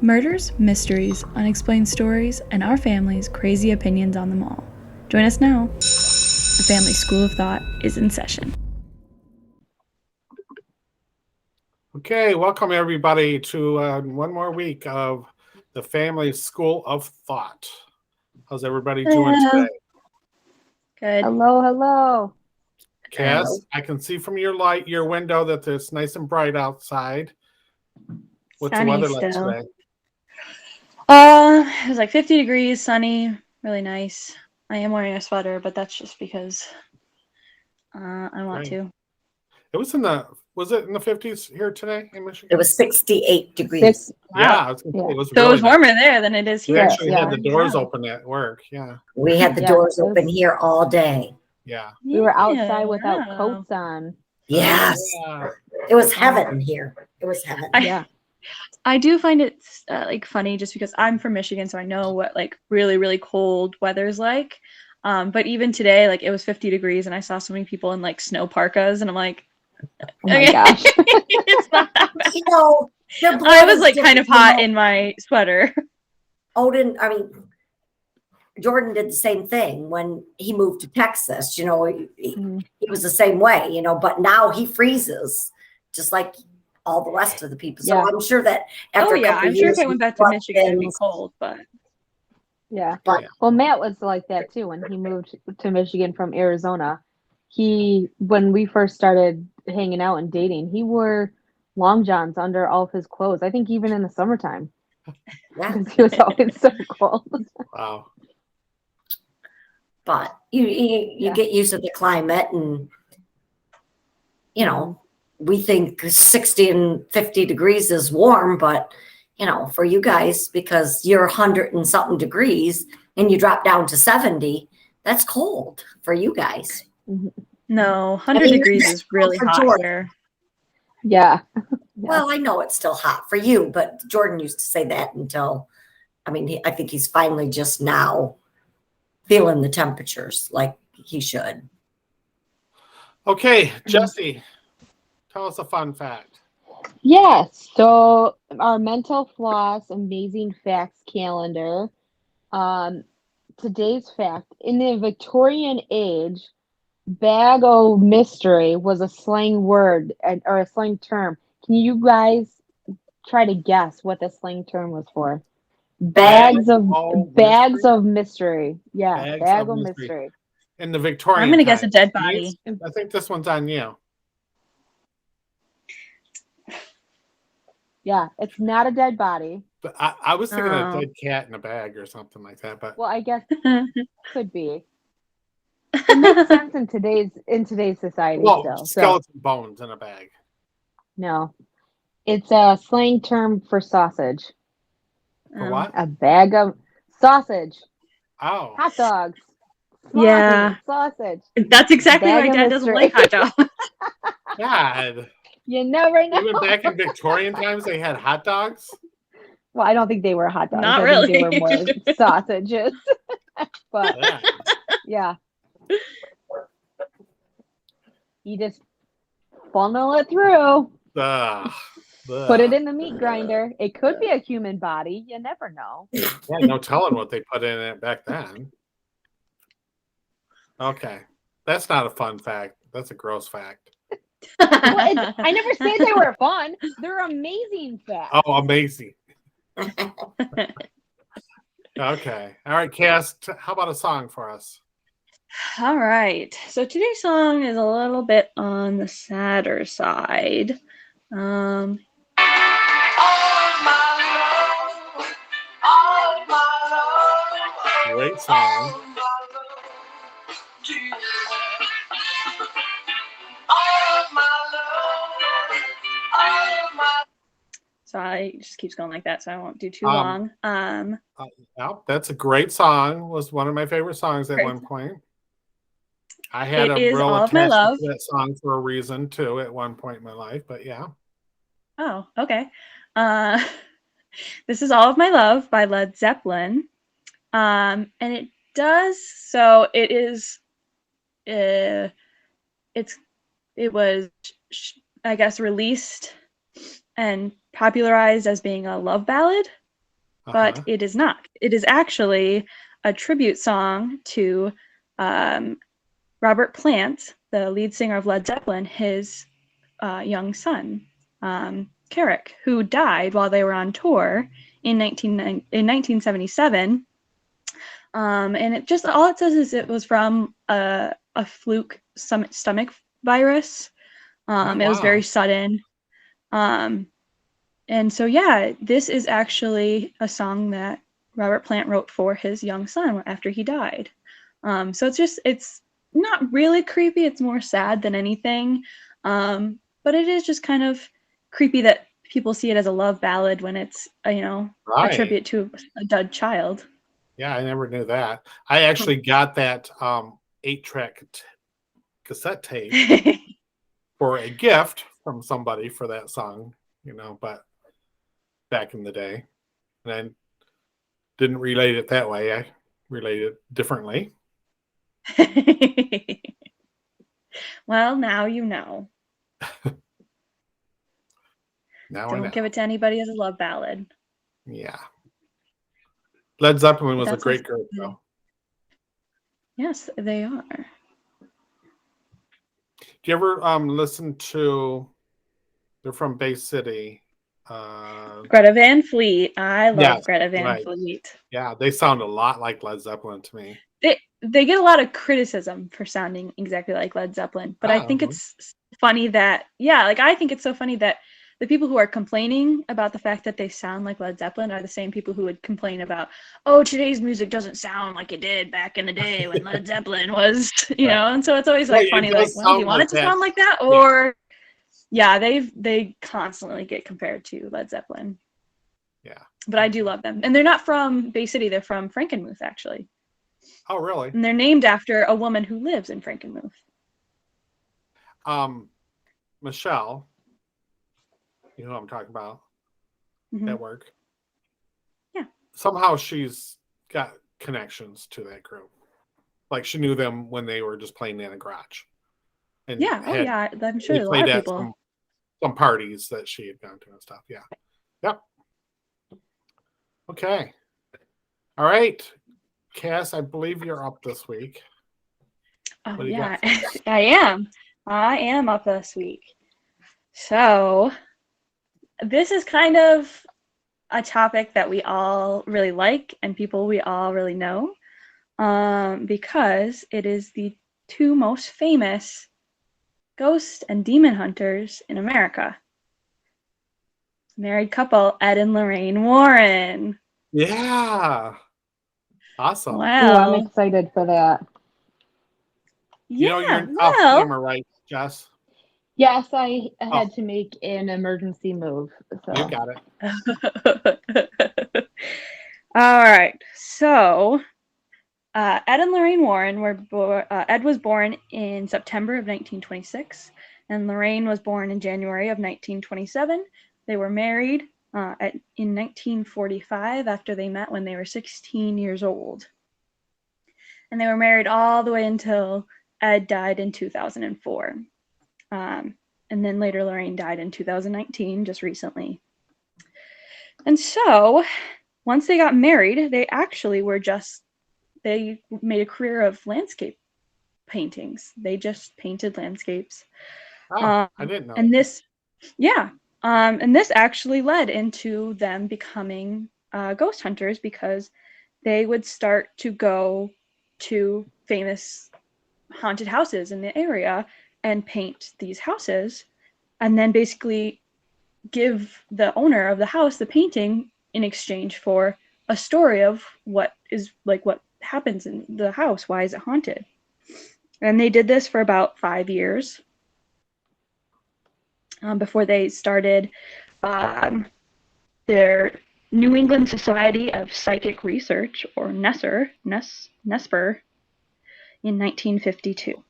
Murders, mysteries, unexplained stories, and our family's crazy opinions on them all. Join us now. The Family School of Thought is in session. Okay, welcome everybody to one more week of the Family School of Thought. How's everybody doing today? Good. Hello, hello. Cass, I can see from your window that it's nice and bright outside. What's Sunny the weather like still. today? It was like 50 degrees, sunny, really nice. I am wearing a sweater, but that's just because I want to. It was it in the 50s here today in Michigan? It was 68 degrees. Yeah, I was gonna say, it was So really it was warmer there than it is We here. actually had the doors open at work. Yeah. We had the doors open here all day. Yeah. We were outside without coats on. Yes. Yeah. It was heaven in here. It was heaven. I do find it like funny just because I'm from Michigan, so I know what like really, really cold weather's like. But even today, like it was 50 degrees and I saw so many people in like snow parkas and I'm like, oh my gosh. It's not that bad. You know, I was like kind of hot in my sweater. Jordan did the same thing when he moved to Texas. You know, he was the same way, but now he freezes just like all the rest of the people. So I'm sure that after a couple I'm years, sure if I went back to Michigan, it'd be cold, but well, Matt was like that too when he moved to Michigan from Arizona. When we first started hanging out and dating, he wore long johns under all of his clothes. I think even in the summertime. Because he was always so cold. Wow. But you get used to the climate, and we think 60 and 50 degrees is warm, but for you guys, because you're 100 and something degrees and you drop down to 70, that's cold for you guys. No, 100 degrees is really hot here. Yeah. Well, I know it's still hot for you, but Jordan used to say that until, I think he's finally just now feeling the temperatures like he should. Okay, Jesse, tell us a fun fact. Yes. So our mental floss amazing facts calendar. Today's fact: in the Victorian age, bag o' mystery was a slang word or a slang term. Can you guys try to guess what the slang term was for? Bags of mystery. Yeah, bag of mystery. In the Victorian I'm going to guess a dead body. I think this one's on you. Yeah, it's not a dead body. But I was thinking of a dead cat in a bag or something like that. But well, I guess could be. It makes sense in today's society. Well, skeleton bones in a bag. No, it's a slang term for sausage. For what? A bag of sausage. Oh. Hot dogs. Sausage. That's exactly why Dad doesn't like hot dogs. God. You never know. Even back in Victorian times, they had hot dogs? Well, I don't think they were hot dogs. Not I think really. they were more sausages. But yeah. You just funnel it through. Put it in the meat grinder. It could be a human body. You never know. Yeah, no telling what they put in it back then. Okay. That's not a fun fact. That's a gross fact. Well, I never said they were fun. They're amazing facts. Oh, amazing. Okay. All right, Cass, how about a song for us? All right. So today's song is a little bit on the sadder side. Great song. So it just keeps going like that, so I won't do too long. That's a great song. Was one of my favorite songs at one point. I had a real attachment to that song for a reason too at one point in my life, but yeah. Oh, okay. This is All of My Love by Led Zeppelin. And it does, so it is, it was, I guess, released and popularized as being a love ballad. but it is not. It is actually a tribute song to Robert Plant, the lead singer of Led Zeppelin, his young son, Carrick, who died while they were on tour in 1977. And it just, all it says is it was from a fluke stomach virus. It was very sudden. And so, yeah, this is actually a song that Robert Plant wrote for his young son after he died. So it's not really creepy. It's more sad than anything. But it is just kind of creepy that people see it as a love ballad when it's, a tribute to a dead child. Yeah, I never knew that. I actually got that 8-track cassette tape for a gift from somebody for that song, but back in the day. And I didn't relate it that way. I related it differently. Well, now you know. Don't give it to anybody as a love ballad. Yeah. Led Zeppelin was a great group, though. Yes, they are. Do you ever listen to? They're from Bay City. Greta Van Fleet. I love Greta Van Fleet. Yeah, they sound a lot like Led Zeppelin to me. They get a lot of criticism for sounding exactly like Led Zeppelin, but I think it's funny that, I think it's so funny that the people who are complaining about the fact that they sound like Led Zeppelin are the same people who would complain about, today's music doesn't sound like it did back in the day when Led Zeppelin was, and so it's always funny, do you want it to sound like that? Or, they constantly get compared to Led Zeppelin. Yeah. But I do love them. And they're not from Bay City, they're from Frankenmuth, actually. Oh, really? And they're named after a woman who lives in Frankenmuth. Michelle, you know what I'm talking about, at work. Yeah. Somehow she's got connections to that group. Like she knew them when they were just playing in a garage. And I'm sure a lot of people. Some parties that she had gone to and stuff. Yeah. Yep. Okay. All right. Cass, I believe you're up this week. Oh, yeah, I am. I am up this week. So this is kind of a topic that we all really like and people we all really know, because it is the two most famous ghost and demon hunters in America. Married couple, Ed and Lorraine Warren. Yeah. Awesome. Wow. I'm excited for that. You're off camera, right, Jess? Yes, I had to make an emergency move. So. You got it. All right. So, Ed and Lorraine Warren were Ed was born in September of 1926, and Lorraine was born in January of 1927. They were married in 1945 after they met when they were 16 years old. And they were married all the way until Ed died in 2004. And then later Lorraine died in 2019, just recently. And so once they got married, they actually they made a career of landscape paintings. They just painted landscapes. Oh, I didn't know. And this, and this actually led into them becoming ghost hunters, because they would start to go to famous haunted houses in the area and paint these houses, and then basically give the owner of the house the painting in exchange for a story of what happens in the house. Why is it haunted? And they did this for about 5 years before they started their New England Society of Psychic Research, or NESPR, in 1952.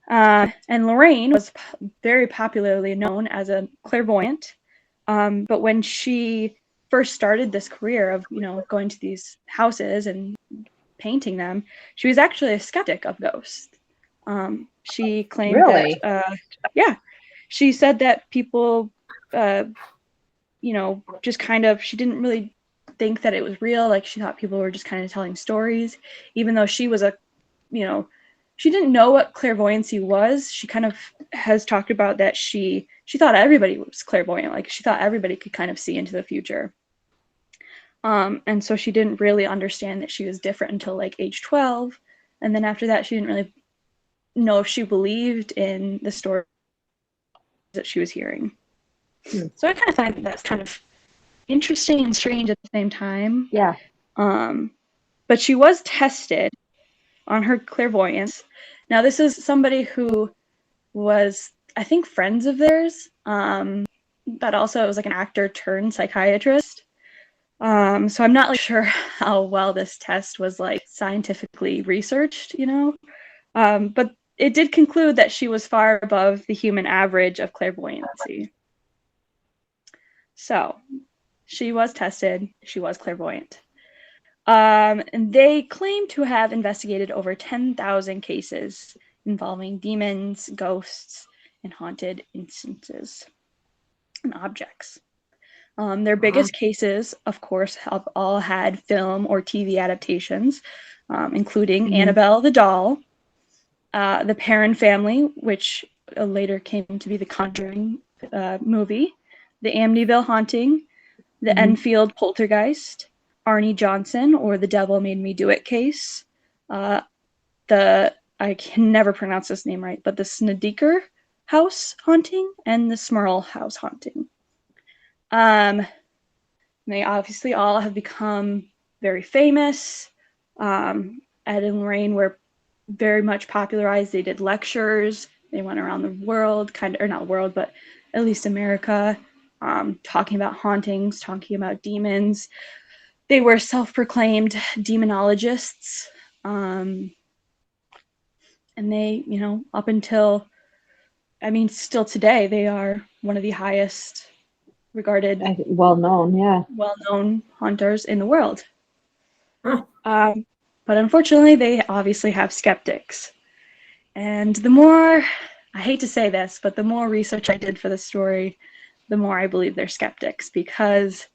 And Lorraine was very popularly known as a clairvoyant, but when she first started this career of, going to these houses and painting them, she was actually a skeptic of ghosts. She claimed that, she said that people, just kind of, she didn't really think that it was real. Like she thought people were just kind of telling stories, even though she was she didn't know what clairvoyancy was. She kind of has talked about that she thought everybody was clairvoyant. Like she thought everybody could kind of see into the future. And so she didn't really understand that she was different until like age 12. And then after that, she didn't really know if she believed in the story that she was hearing. So I kind of find that's kind of interesting and strange at the same time. Yeah. But she was tested on her clairvoyance. Now, this is somebody who was, I think, friends of theirs, but also it was like an actor turned psychiatrist. So I'm not like sure how well this test was like scientifically researched, but it did conclude that she was far above the human average of clairvoyancy. So she was tested. She was clairvoyant. And they claim to have investigated over 10,000 cases involving demons, ghosts, and haunted instances and objects. Their biggest cases, of course, have all had film or TV adaptations, including Annabelle the doll, the Perron family, which later came to be the Conjuring movie, the Amityville Haunting, the Enfield Poltergeist, Arnie Johnson, or the Devil Made Me Do It case, I can never pronounce this name right, but the Snedeker House Haunting, and the Smurl House Haunting. They obviously all have become very famous. Ed and Lorraine were very much popularized. They did lectures. They went around the world, or not world, but at least America, talking about hauntings, talking about demons. They were self-proclaimed demonologists. And they, up until, still today, they are one of the highest regarded, well-known haunters in the world. But unfortunately, they obviously have skeptics. And the more, I hate to say this, but the more research I did for the story, the more I believe they're skeptics, because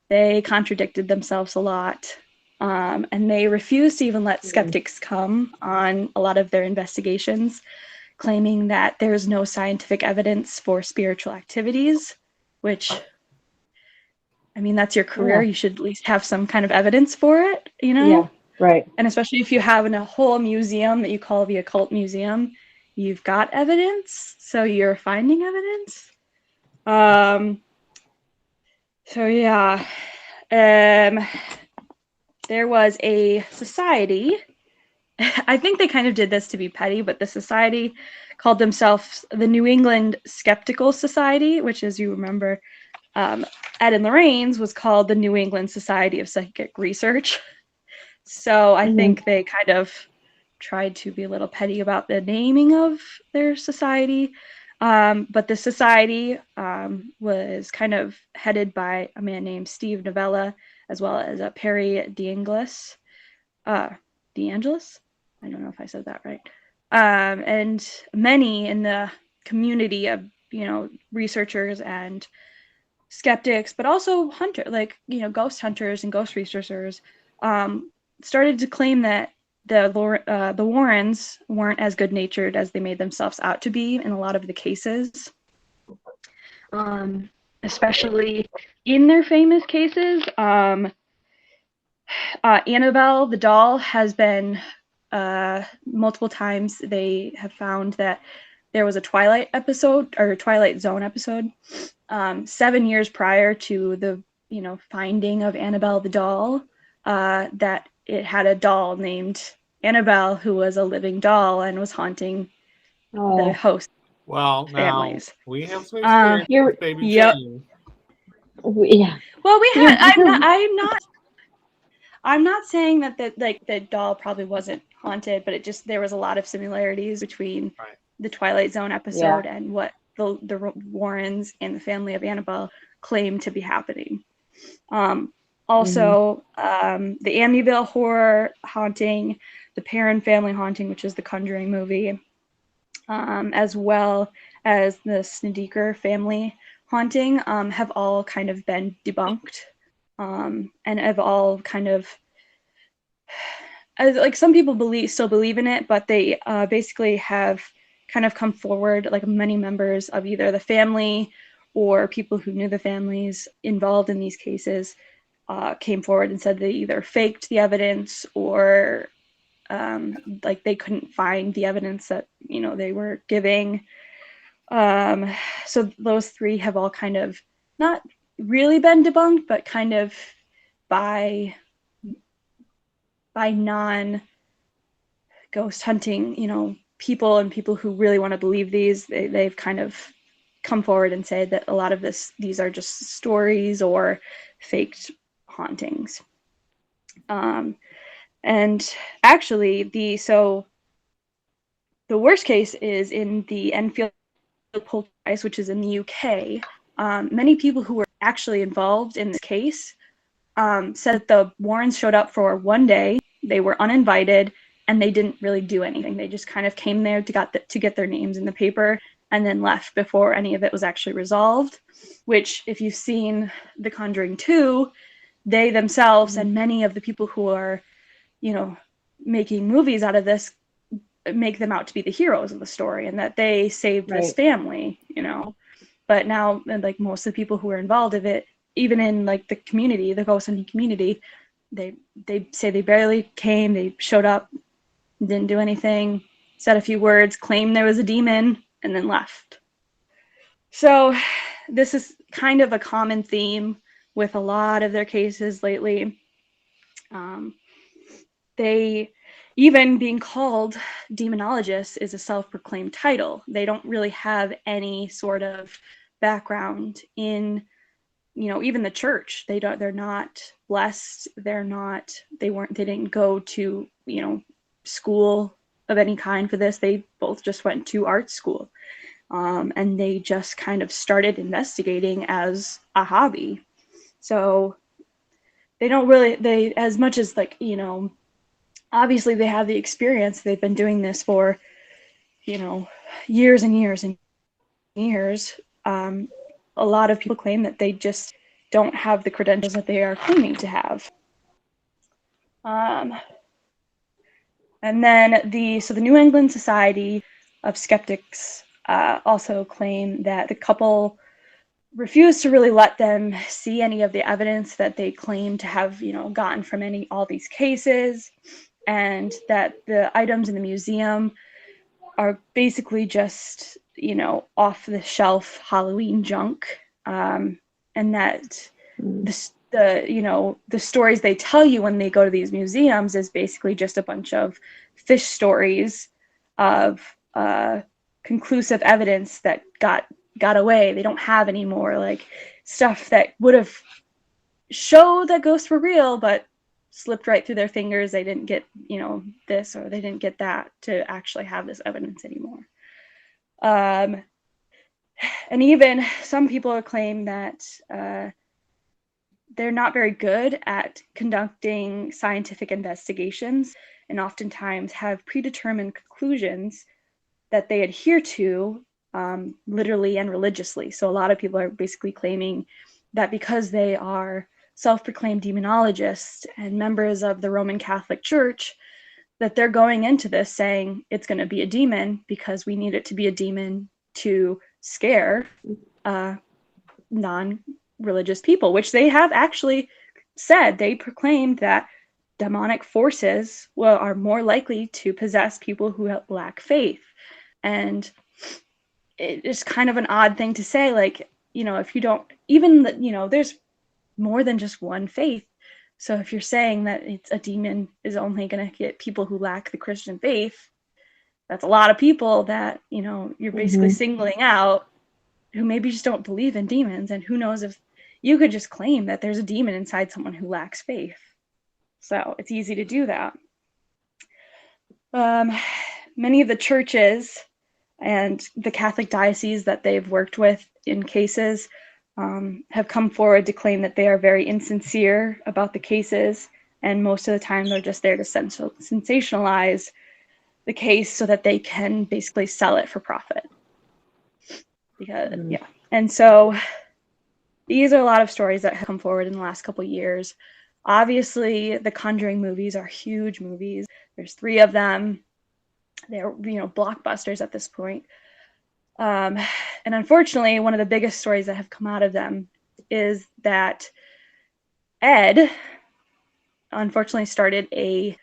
they contradicted themselves a lot. And they refused to even let skeptics come on a lot of their investigations, claiming that there's no scientific evidence for spiritual activities, which, that's your career. Yeah. You should at least have some kind of evidence for it, Yeah, right. And especially if you have a whole museum that you call the occult museum, you've got evidence, so you're finding evidence. So yeah, there was a society. I think they kind of did this to be petty, but the society called themselves the New England Skeptical Society, which, as you remember, Ed and Lorraine's was called the New England Society of Psychic Research. So I think they kind of tried to be a little petty about the naming of their society. But the society was kind of headed by a man named Steve Novella, as well as Perry DeAngelis. DeAngelis? I don't know if I said that right. And many in the community of, researchers and skeptics, but also ghost hunters and ghost researchers, started to claim that the Warrens weren't as good-natured as they made themselves out to be in a lot of the cases, especially in their famous cases. Annabelle the doll has been multiple times. They have found that there was a Twilight Zone episode 7 years prior to the finding of Annabelle the doll, that it had a doll named Annabelle who was a living doll and was haunting the host families. Now we have some experience with Baby Jane. Yeah. Well, we had. I'm not saying that the doll probably wasn't haunted, but there was a lot of similarities between the Twilight Zone episode and what the Warrens and the family of Annabelle claimed to be happening. Also, the Amityville horror haunting, the Perron family haunting, which is the Conjuring movie, as well as the Snedeker family haunting, have all kind of been debunked and have all kind of, like some people still believe in it, but they basically have kind of come forward, like many members of either the family or people who knew the families involved in these cases came forward and said they either faked the evidence or like they couldn't find the evidence that they were giving. So those three have all kind of not really been debunked, but kind of by non-ghost hunting, people and people who really want to believe they've kind of come forward and said that a lot of these are just stories or faked hauntings. And actually, the worst case is in the Enfield poltergeist, which is in the UK. Many people who were actually involved in this case said that the Warrens showed up for one day. They were uninvited, and they didn't really do anything. They just kind of came there to get their names in the paper and then left before any of it was actually resolved, which, if you've seen The Conjuring 2, they themselves and many of the people who are, making movies out of this make them out to be the heroes of the story and that they saved this family, But now, like most of the people who were involved in it, even in like the community, the ghost hunting community, they say they barely came, they showed up, didn't do anything, said a few words, claimed there was a demon, and then left. So this is kind of a common theme with a lot of their cases lately. They, even being called demonologists, is a self-proclaimed title. They don't really have any sort of background in, even the church. They're not blessed. They didn't go to, school of any kind for this. They both just went to art school. And they just kind of started investigating as a hobby. So they don't really, as much as like, obviously they have the experience. They've been doing this for, years and years and years. A lot of people claim that they just don't have the credentials that they are claiming to have. And then the New England Society of Skeptics also claim that the couple refused to really let them see any of the evidence that they claim to have, gotten from all these cases, and that the items in the museum are basically just, off the shelf Halloween junk, and that the stories they tell you when they go to these museums is basically just a bunch of fish stories of conclusive evidence that got away. They don't have any more like stuff that would have showed that ghosts were real, but slipped right through their fingers. They didn't get, this, or they didn't get that to actually have this evidence anymore. And even some people claim that they're not very good at conducting scientific investigations, and oftentimes have predetermined conclusions that they adhere to literally and religiously. So a lot of people are basically claiming that because they are self-proclaimed demonologists and members of the Roman Catholic Church, that they're going into this saying it's going to be a demon because we need it to be a demon to scare non-religious people, which they have actually said. They proclaimed that demonic forces are more likely to possess people who lack faith. And it's kind of an odd thing to say, like, if you don't, even, there's more than just one faith. So if you're saying that it's a demon is only going to get people who lack the Christian faith, that's a lot of people that, you're basically singling out, who maybe just don't believe in demons. And who knows if you could just claim that there's a demon inside someone who lacks faith. So it's easy to do that. Many of the churches and the Catholic dioceses that they've worked with in cases have come forward to claim that they are very insincere about the cases, and most of the time they're just there to sensationalize the case so that they can basically sell it for profit. And so these are a lot of stories that have come forward in the last couple years. Obviously, the Conjuring movies are huge movies. There's 3 of them. They're, blockbusters at this point. And unfortunately, one of the biggest stories that have come out of them is that Ed unfortunately started a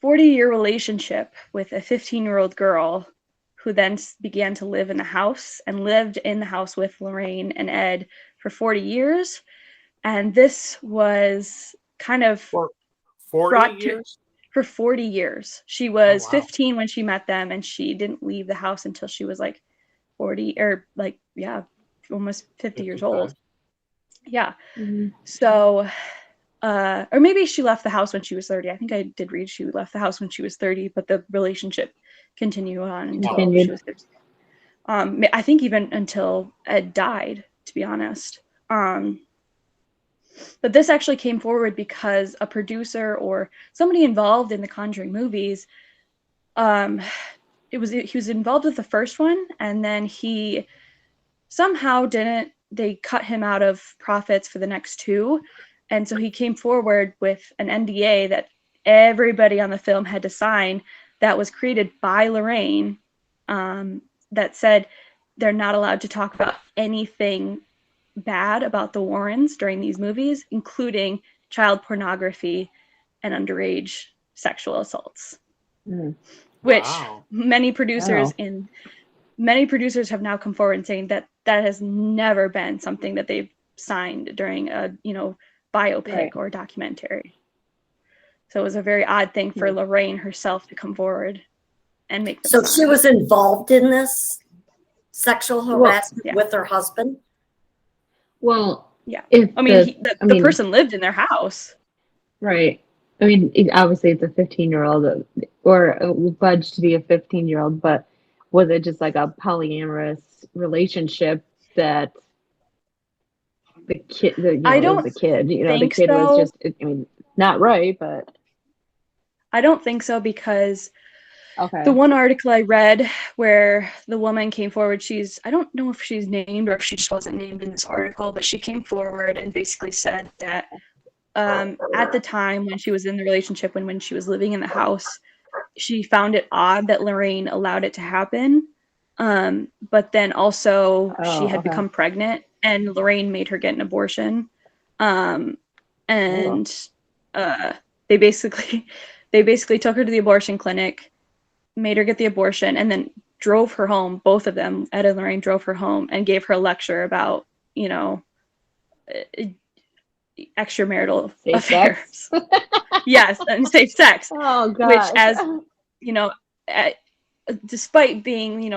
40-year relationship with a 15-year-old girl who then began to live in the house and lived in the house with Lorraine and Ed for 40 years. And this was kind of For 40 years? For 40 years. She was 15 wow. when she met them, and she didn't leave the house until she was like 40 or like, yeah, almost 50 years 55. old. Yeah. Mhm. So, or maybe she left the house when she was 30. I think I did read she left the house when she was 30, but the relationship continued on until she was 50. I think even until Ed died, to be honest. But this actually came forward because a producer or somebody involved in the Conjuring movies, he was involved with the first one, and then he somehow they cut him out of profits for the next 2. And so he came forward with an NDA that everybody on the film had to sign that was created by Lorraine, that said they're not allowed to talk about anything bad about the Warrens during these movies, including child pornography and underage sexual assaults. Which Wow. many producers have now come forward and saying that has never been something that they've signed during a biopic or documentary. So it was a very odd thing for Lorraine herself to come forward and make them So sign. she was involved in this sexual harassment with her husband? Well, yeah. If I mean, the person lived in their house. Right. I mean, obviously it's a 15-year-old or alleged to be a 15-year-old, but was it just like a polyamorous relationship that the kid, I it don't was a kid, the think kid was so. just, I mean, not right, but. I don't think so, because Okay. the one article I read where the woman came forward, I don't know if she's named or if she just wasn't named in this article, but she came forward and basically said that at the time when she was in the relationship, when she was living in the house, she found it odd that Lorraine allowed it to happen. But then also she had become pregnant and Lorraine made her get an abortion. And they basically took her to the abortion clinic, made her get the abortion, and then drove her home. Both of them, Ed and Lorraine, drove her home and gave her a lecture about, extramarital affairs. Yes, and safe sex. Oh God. Which, as despite being,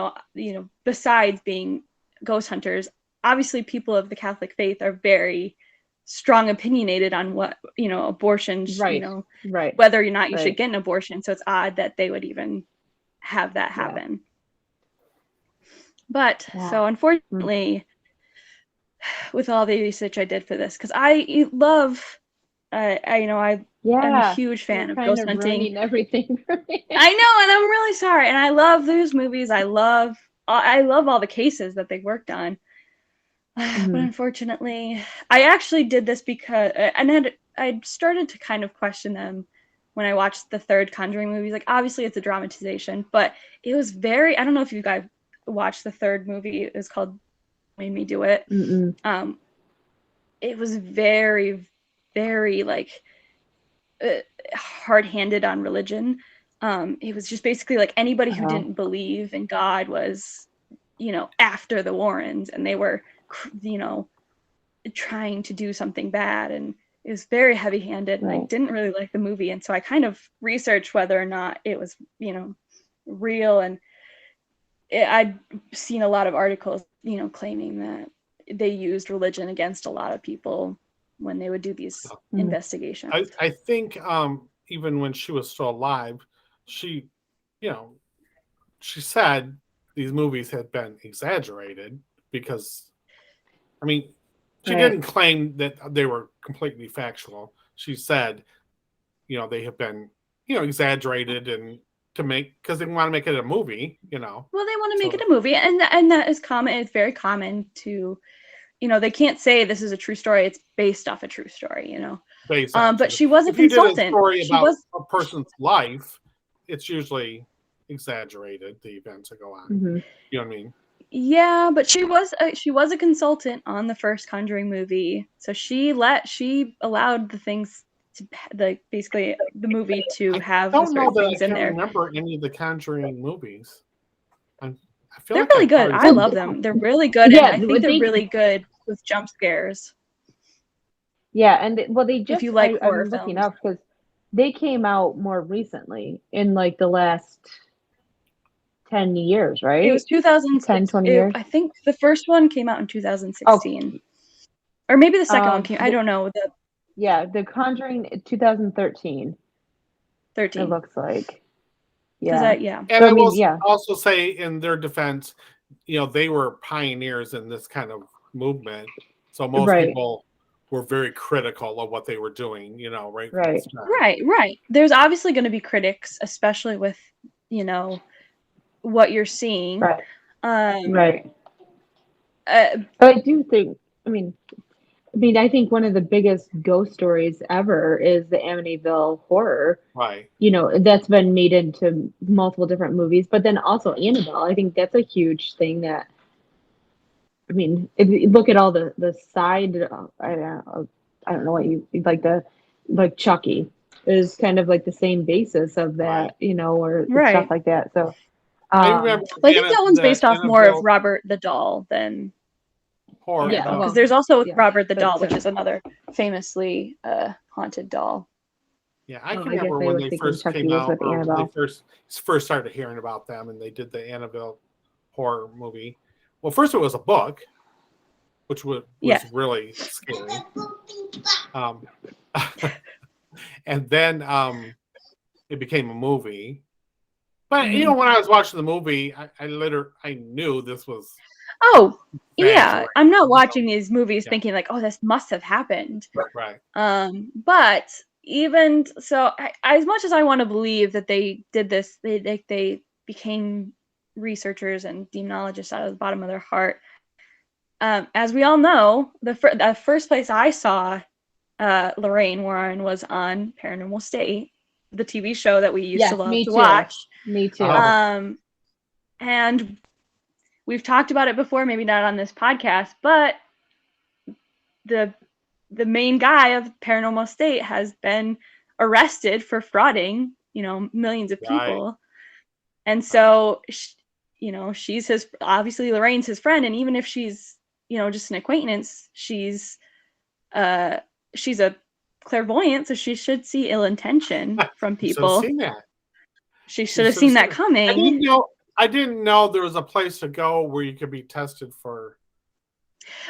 besides being ghost hunters, obviously people of the Catholic faith are very strong opinionated on what, abortions, right. whether or not you should get an abortion. So it's odd that they would even have that happen. But so unfortunately, with all the research I did for this, because I love, I'm a huge fan of ghost hunting. Everything for me. I know, and I'm really sorry. And I love those movies. I love all the cases that they worked on. But unfortunately, I actually did this because, I started to kind of question them when I watched the third Conjuring movies. Like, obviously it's a dramatization, but it was I don't know if you guys watched the third movie. It was called Made Me Do It. It was very, very hard-handed on religion. It was just basically like anybody who didn't believe in God was, after the Warrens, and they were, trying to do something bad, and it was very heavy-handed. And I didn't really like the movie, and so I kind of researched whether or not it was, real, and I'd seen a lot of articles, claiming that they used religion against a lot of people when they would do these investigations. I think even when she was still alive, she said these movies had been exaggerated because, I mean, she didn't claim that they were completely factual. She said, they have been, exaggerated and because they want to make it a movie, Well, they want to make it a movie, and that is common. It's very common to they can't say this is a true story. It's based off a true story, Based on But she was a if you did a consultant. story She about was, a person's life, it's usually exaggerated, the events that go on. Mhm. You know what I mean? yeah, but she was a consultant on the first Conjuring movie. So she allowed the things to basically the movie to have I the don't know certain that I things in can there. remember any of the Conjuring movies. I feel They're like really good. probably I love them. They're really good, Yeah, and I think they're really good with jump scares. Yeah, and they If just you like horror I'm looking films. up because they came out more recently in like the last 10 years, right? It was 2006. 10, 20 years. I think the first one came out in 2016. Or maybe the second one came. I don't know. The Conjuring 2013. 13. It looks like. Yeah. And I will yeah. also say, in their defense, they were pioneers in this kind of movement. So most people were very critical of what they were doing, right? Right. There's obviously going to be critics, especially with, what you're seeing. Right. But I do think, I think one of the biggest ghost stories ever is the Amityville Horror. Right. That's been made into multiple different movies, but then also Annabelle. I think that's a huge thing that, if you look at all the side, I don't know what you like, like Chucky is kind of like the same basis of that, or stuff like that. So I remember. I think that one's based off more of Robert the Doll than horror. Yeah, because there's also Robert the Doll, which is another famously haunted doll. Yeah, I can remember when they first came out, or they first started hearing about them, and they did the Annabelle horror movie. Well, first it was a book, which was really scary. And then it became a movie. But when I was watching the movie, I knew this was. Oh, yeah. I'm not watching these movies thinking like, oh, this must have happened. Right. But even so, as much as I want to believe that they did this, they became researchers and demonologists out of the bottom of their heart. As we all know, the first place I saw Lorraine Warren was on Paranormal State, the TV show that we used to love to watch. Me too. And we've talked about it before, maybe not on this podcast, but the main guy of Paranormal State has been arrested for frauding, millions of people. Right. And so, she's obviously Lorraine's his friend. And even if she's, just an acquaintance, she's a clairvoyant. So she should see ill intention from people. She should have seen that coming. I didn't know there was a place to go where you could be tested for.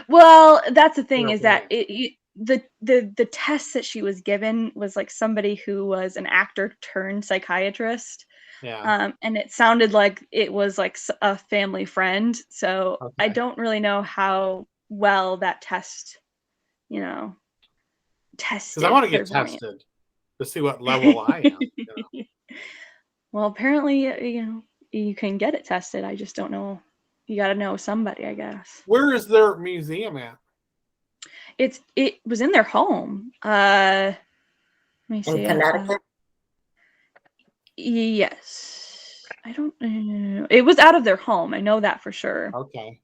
Well, that's the thing is that the test that she was given was like somebody who was an actor turned psychiatrist. Yeah. And it sounded like it was like a family friend. So I don't really know how well that test, tested. Because I want to get tested to see what level I am. Well, apparently, you can get it tested. I just don't know. You got to know somebody, I guess. Where is their museum at? It was in their home. Let me see. In Connecticut? Yes. I don't know. It was out of their home. I know that for sure. Okay.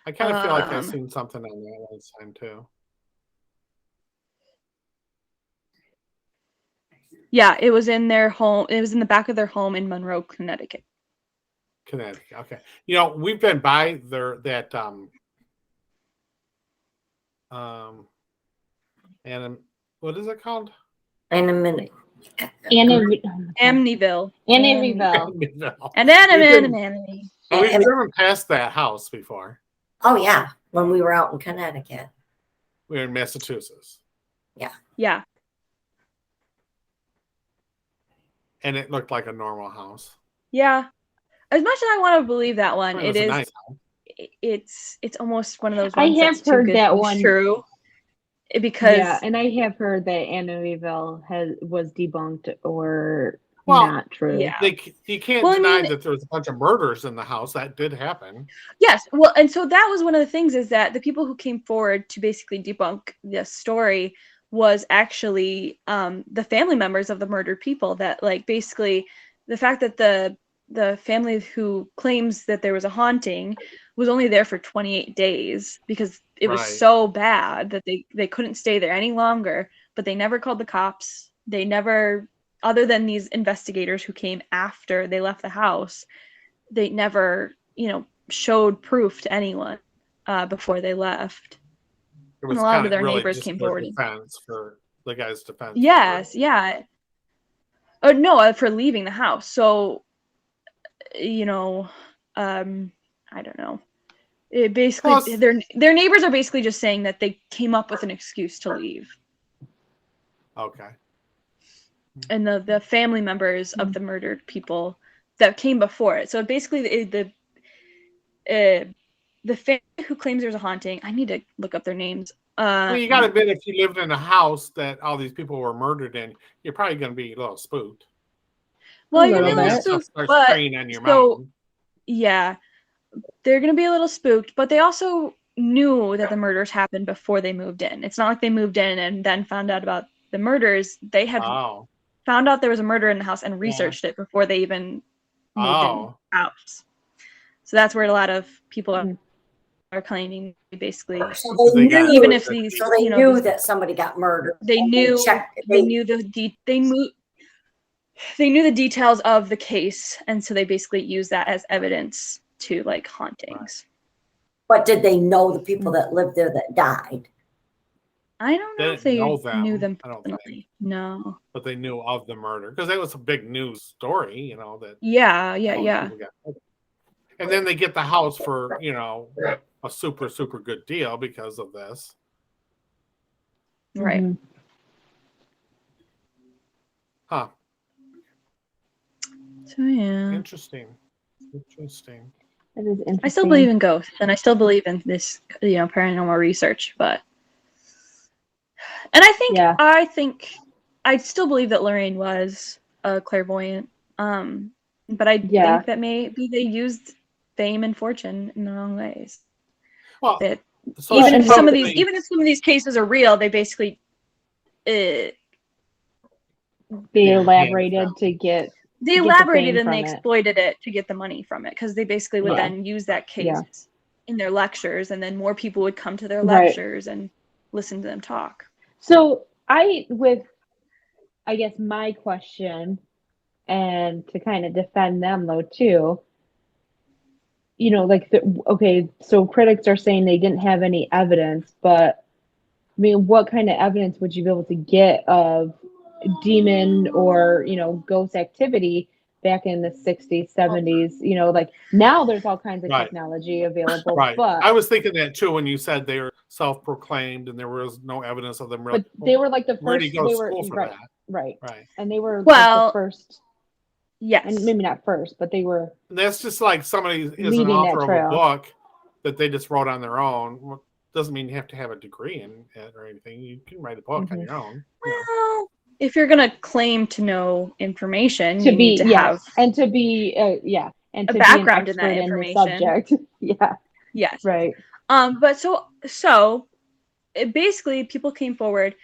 I kind of feel like I've seen something on that last time too. Yeah, it was in their home. It was in the back of their home in Monroe, Connecticut. Okay. We've been by that and what is it called? Amityville. And Anonymity. We've driven past that house before. Oh yeah, when we were out in Connecticut. We were in Massachusetts. Yeah. And it looked like a normal house. Yeah. As much as I want to believe that one, it is. Nice. It's almost one of those ones. I have heard that one true. Because and I have heard that Amityville was debunked or Well, not true. Yeah. you can't Well, I deny mean, that there was a bunch of murders in the house. That did happen. yes. Well, and so that was one of the things, is that the people who came forward to basically debunk this story was actually the family members of the murdered people. That, like, basically the fact that the family who claims that there was a haunting was only there for 28 days because it was Right. so bad that they couldn't stay there any longer. But they never called the cops. They never, other than these investigators who came after they left the house, they never, showed proof to anyone before they left. It And was a lot kind of of their really neighbors just came for forward. defense, for the guy's defense. Yes, yeah. Oh no, for leaving the house. So, I don't know. It basically, Plus, their neighbors are basically just saying that they came up with an excuse to leave. okay. And the family members of the murdered people that came before it. So basically, the family who claims there's a haunting, I need to look up their names. I mean, you got to admit, if you lived in a house that all these people were murdered in, you're probably going to be a little spooked. Well, A you're little gonna be a bit. little spooked, Starts but preying on your so mind. yeah, they're gonna be a little spooked, but they also knew that the murders happened before they moved in. It's not like they moved in and then found out about the murders. They had Oh, found out there was a murder in the house and yeah. researched it before they even moved in Oh, house. So that's where a lot of people Mhm. are claiming, basically, So they they got- knew, even if that these, so they knew that somebody got murdered. they and knew checked, they knew they knew the details of the case, and so they basically used that as evidence to, like, hauntings. but did they know the people that lived there that died? I don't know They if didn't they know them, knew them I don't personally. think. No. But they knew of the murder because that was a big news story, that Yeah. all these people got murdered. And then they get the house for, a super, super good deal because of this. Right. Mhm. Huh. So yeah, Interesting. That is interesting. I still believe in ghosts, and I still believe in this, paranormal research. But, and Yeah. I think I still believe that Lorraine was a clairvoyant. But I Yeah. think that maybe they used fame and fortune in the wrong ways. Well, That so even she if some of probably- these cases are real, they basically They Yeah, elaborated yeah. to get they get the elaborated fame and they from it. exploited it to get the money from it, because they basically would Yeah. then use that case Yeah. in their lectures, and then more people would come to their Right. lectures and listen to them talk. So I guess my question, and to kind of defend them though too, okay, so critics are saying they didn't have any evidence, but I mean, what kind of evidence would you be able to get of demon or, ghost activity back in the 60s, 70s? Like now there's all kinds of Right. technology available, Right. but I was thinking that too when you said they were self-proclaimed and there was no evidence of them really. but they were like the Where do first, you go to they were school for right, that? right, Right. and they were like Well, the first, yes. and maybe not first, but they were And that's just like somebody is an leading that author of a trail. book that they just wrote on their own. Well, doesn't mean you have to have a degree in it or anything. You can write a book on Mhm. your own. Well, if you're gonna claim to know information, to you be need to have and to be and a to background be in an that expert in the information. subject. Yeah, Yes. right. But so basically people came forward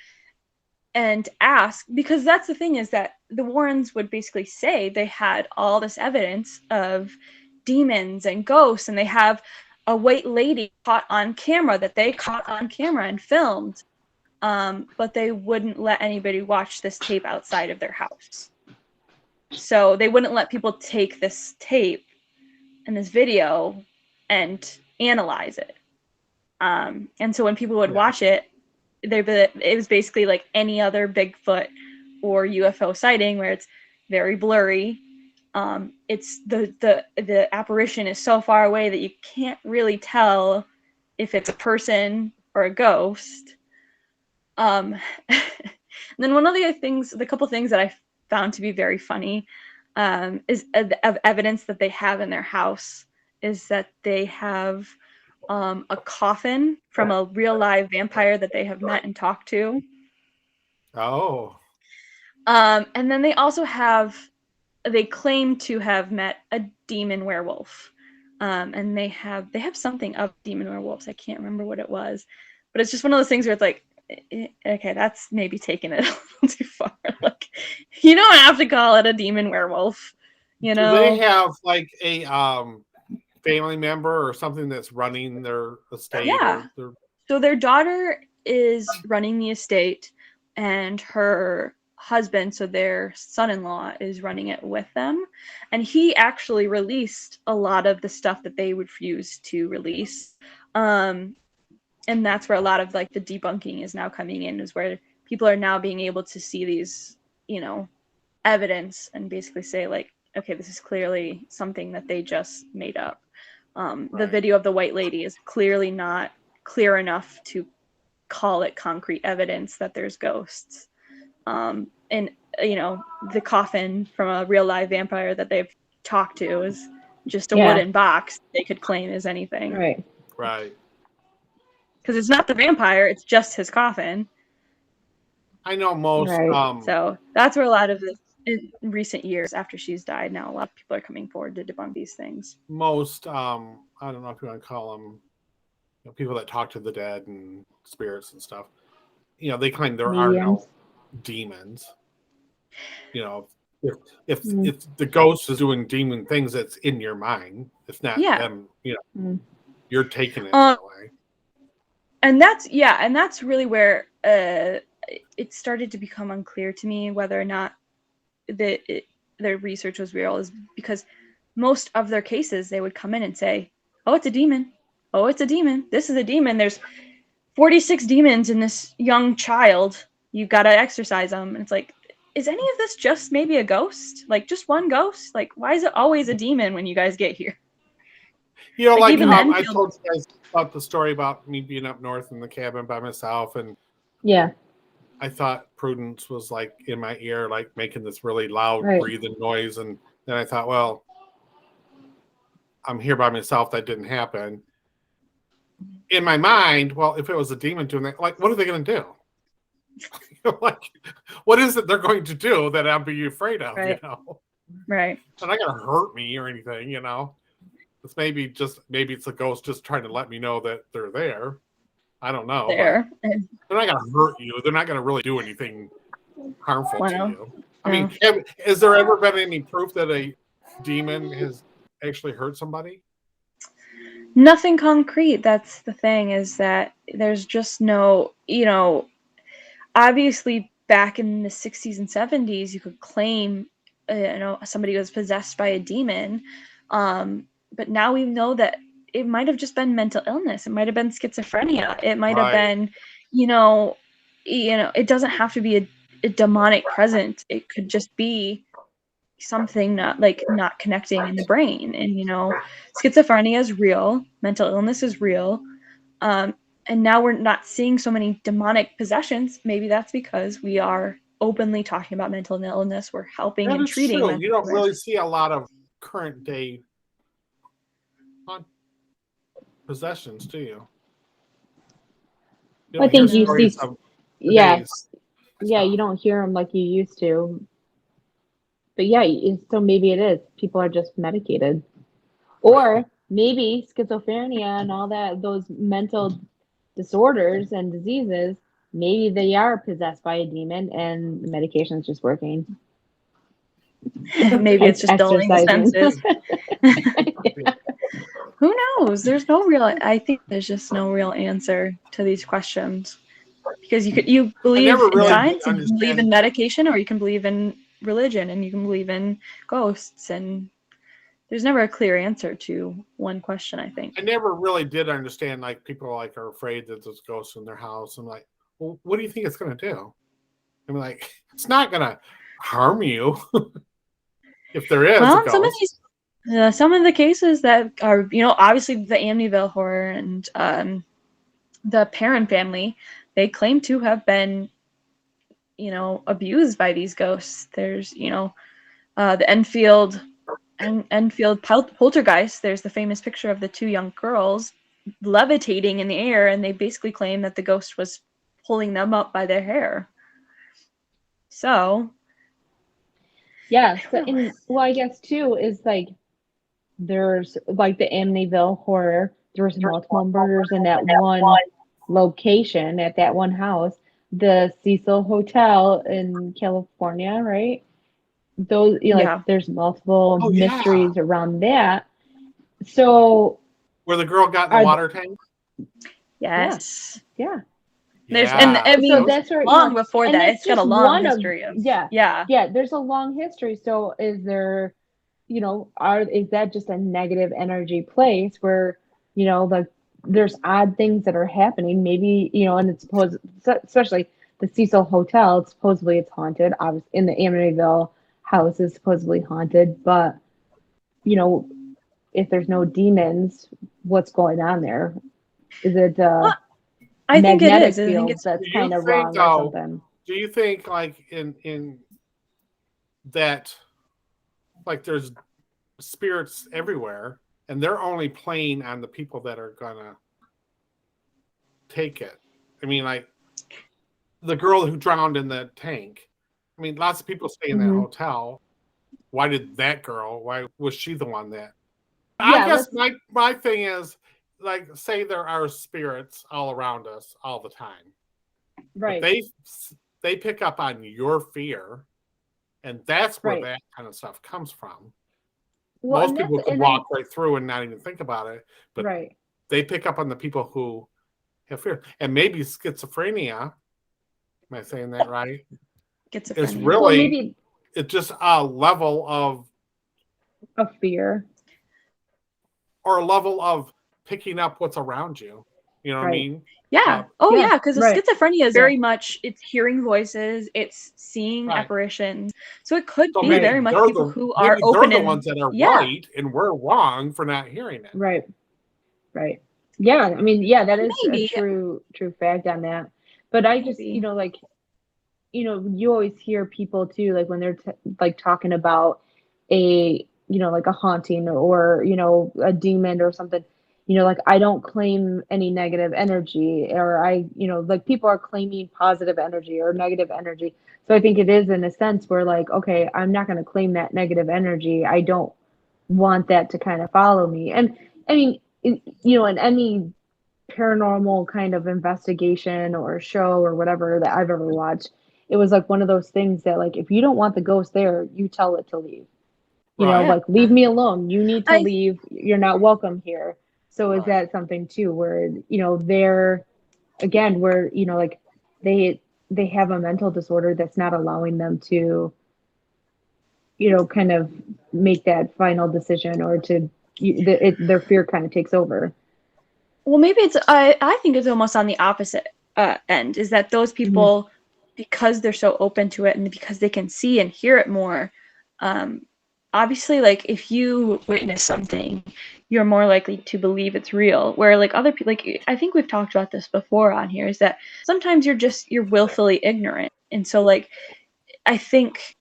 and asked, because that's the thing, is that the Warrens would basically say they had all this evidence of demons and ghosts, and they have a white lady caught on camera that they caught on camera and filmed, but they wouldn't let anybody watch this tape outside of their house. So they wouldn't let people take this tape and this video and analyze it. And so when people would watch it, it was basically like any other Bigfoot or UFO sighting, where it's very blurry. It's the apparition is so far away that you can't really tell if it's a person or a ghost. And then one of the couple things that I found to be very funny, is of evidence that they have in their house, is that they have a coffin from a real live vampire that they have met and talked to. Oh. And then they also have they claim to have met a demon werewolf. And they have something of demon werewolves. I can't remember what it was, but it's just one of those things where it's like, okay, that's maybe taking it a little too far. Like, you don't have to call it a demon werewolf, you know? Do they have like a family member or something that's running their estate? Yeah. So their daughter is running the estate, and her husband, so their son-in-law, is running it with them. And he actually released a lot of the stuff that they would refuse to release. And that's where a lot of like the debunking is now coming in, is where people are now being able to see these, you know, evidence and basically say like, okay, this is clearly something that they just made up. The video of the white lady is clearly not clear enough to call it concrete evidence that there's ghosts. And, you know, the coffin from a real live vampire that they've talked to is just a wooden box they could claim as anything. Right. Because it's not the vampire, it's just his coffin. I know most. So that's where a lot of this, in recent years after she's died, now a lot of people are coming forward to debunk these things. Most, I don't know if you want to call them, you know, people that talk to the dead and spirits and stuff. You know, they claim there are no demons. You know, if the ghost is doing demon things, that's in your mind. It's not them. You know, you're taking it that way. And that's really where it started to become unclear to me whether or not their research was real, is because most of their cases they would come in and say, oh, it's a demon. Oh, it's a demon. This is a demon. There's 46 demons in this young child. You got to exorcise them. And it's like, is any of this just maybe a ghost? Like just one ghost? Like, why is it always a demon when you guys get here? You know, like I told you guys about the story about me being up north in the cabin by myself, and I thought Prudence was like in my ear, like making this really loud breathing noise, and then I thought, well, I'm here by myself. That didn't happen. In my mind, well, if it was a demon doing that, like, what are they going to do? Like, what is it they're going to do that I'll be afraid of? You know, They're not going to hurt me or anything. You know, it's maybe it's a ghost just trying to let me know that they're there. I don't know. They're not going to hurt you. They're not going to really do anything harmful to you. I mean, has there ever been any proof that a demon has actually hurt somebody? Nothing concrete. That's the thing, is that there's just no, you know, obviously back in the 60s and 70s, you could claim, you know, somebody was possessed by a demon. But now we know that it might have just been mental illness. It might have been schizophrenia. It might have been, you know, it doesn't have to be a demonic presence. It could just be something not connecting in the brain. And, you know, schizophrenia is real. Mental illness is real. And now we're not seeing so many demonic possessions. Maybe that's because we are openly talking about mental illness. We're helping and treating. True. You don't really see a lot of current day possessions, do you? I think you see, you don't hear them like you used to. But so maybe it is. People are just medicated, or maybe schizophrenia and all that, those mental disorders and diseases. Maybe they are possessed by a demon, and the medication is just working. Maybe it's just dulling the senses. Who knows? I think there's just no real answer to these questions, because you believe in science and you believe in medication, or you can believe in religion and you can believe in ghosts, and there's never a clear answer to one question. I think I never really did understand, like, people are afraid that there's ghosts in their house. I'm like, well, what do you think it's going to do? I'm like, it's not going to harm you. If there is, well, some of the cases that are, you know, obviously the Amityville horror and the Perrin family, they claim to have been, you know, abused by these ghosts. There's, you know, the Enfield poltergeist. There's the famous picture of the two young girls levitating in the air, and they basically claim that the ghost was pulling them up by their hair. So Yeah. So, well, I guess too is like there's like the Amityville horror. There was multiple murders in that one location at that one house. The Cecil Hotel in California, right? Those, like there's multiple mysteries around that. So where the girl got in the water tank? Yes. Yeah. There's and I mean, so that's where, long before that, it's got a long history of yeah. There's a long history. So is there, is that just a negative energy place where, like there's odd things that are happening? Maybe, and it's supposed, especially the Cecil Hotel, it's haunted. Obviously, in the Amityville house is supposedly haunted, but if there's no demons, what's going on there? Is it I think it is. I think it's that's kind of wrong or something. Do you think like in that like there's spirits everywhere and they're only playing on the people that are gonna take it? I mean, like the girl who drowned in the tank. I mean, lots of people stay in that hotel. Why did that girl? Why was she the one that? I guess my thing is, like, say there are spirits all around us all the time, right? But they pick up on your fear, and that's where that kind of stuff comes from. Well, most people could walk right through and not even think about it, but they pick up on the people who have fear, and maybe schizophrenia. Am I saying that right? It's really it's just a level of fear, or a level of picking up what's around you. You know what I mean? Yeah. Because the schizophrenia is very much, it's hearing voices, it's seeing apparitions. So it could be very much people who are open. They're the ones that are right, and we're wrong for not hearing it. Right. Yeah. I mean, that is a true fact on that. But I just, you always hear people too, like when they're like talking about a, like a haunting or, a demon or something. Like I don't claim any negative energy, or like people are claiming positive energy or negative energy. So I think it is in a sense where like, okay, I'm not going to claim that negative energy. I don't want that to kind of follow me. And I mean, in any paranormal kind of investigation or show or whatever that I've ever watched, it was like one of those things that like, if you don't want the ghost there, you tell it to leave. Like leave me alone. You need to leave. You're not welcome here. So is that something too where, they're, again, where, like they have a mental disorder that's not allowing them to, kind of make that final decision, or to, their fear kind of takes over. Well, maybe it's, I think it's almost on the opposite end, is that those people, because they're so open to it and because they can see and hear it more, obviously, like if you witness something, you're more likely to believe it's real. Where like other people, like I think we've talked about this before on here, is that sometimes you're willfully ignorant. And so like I think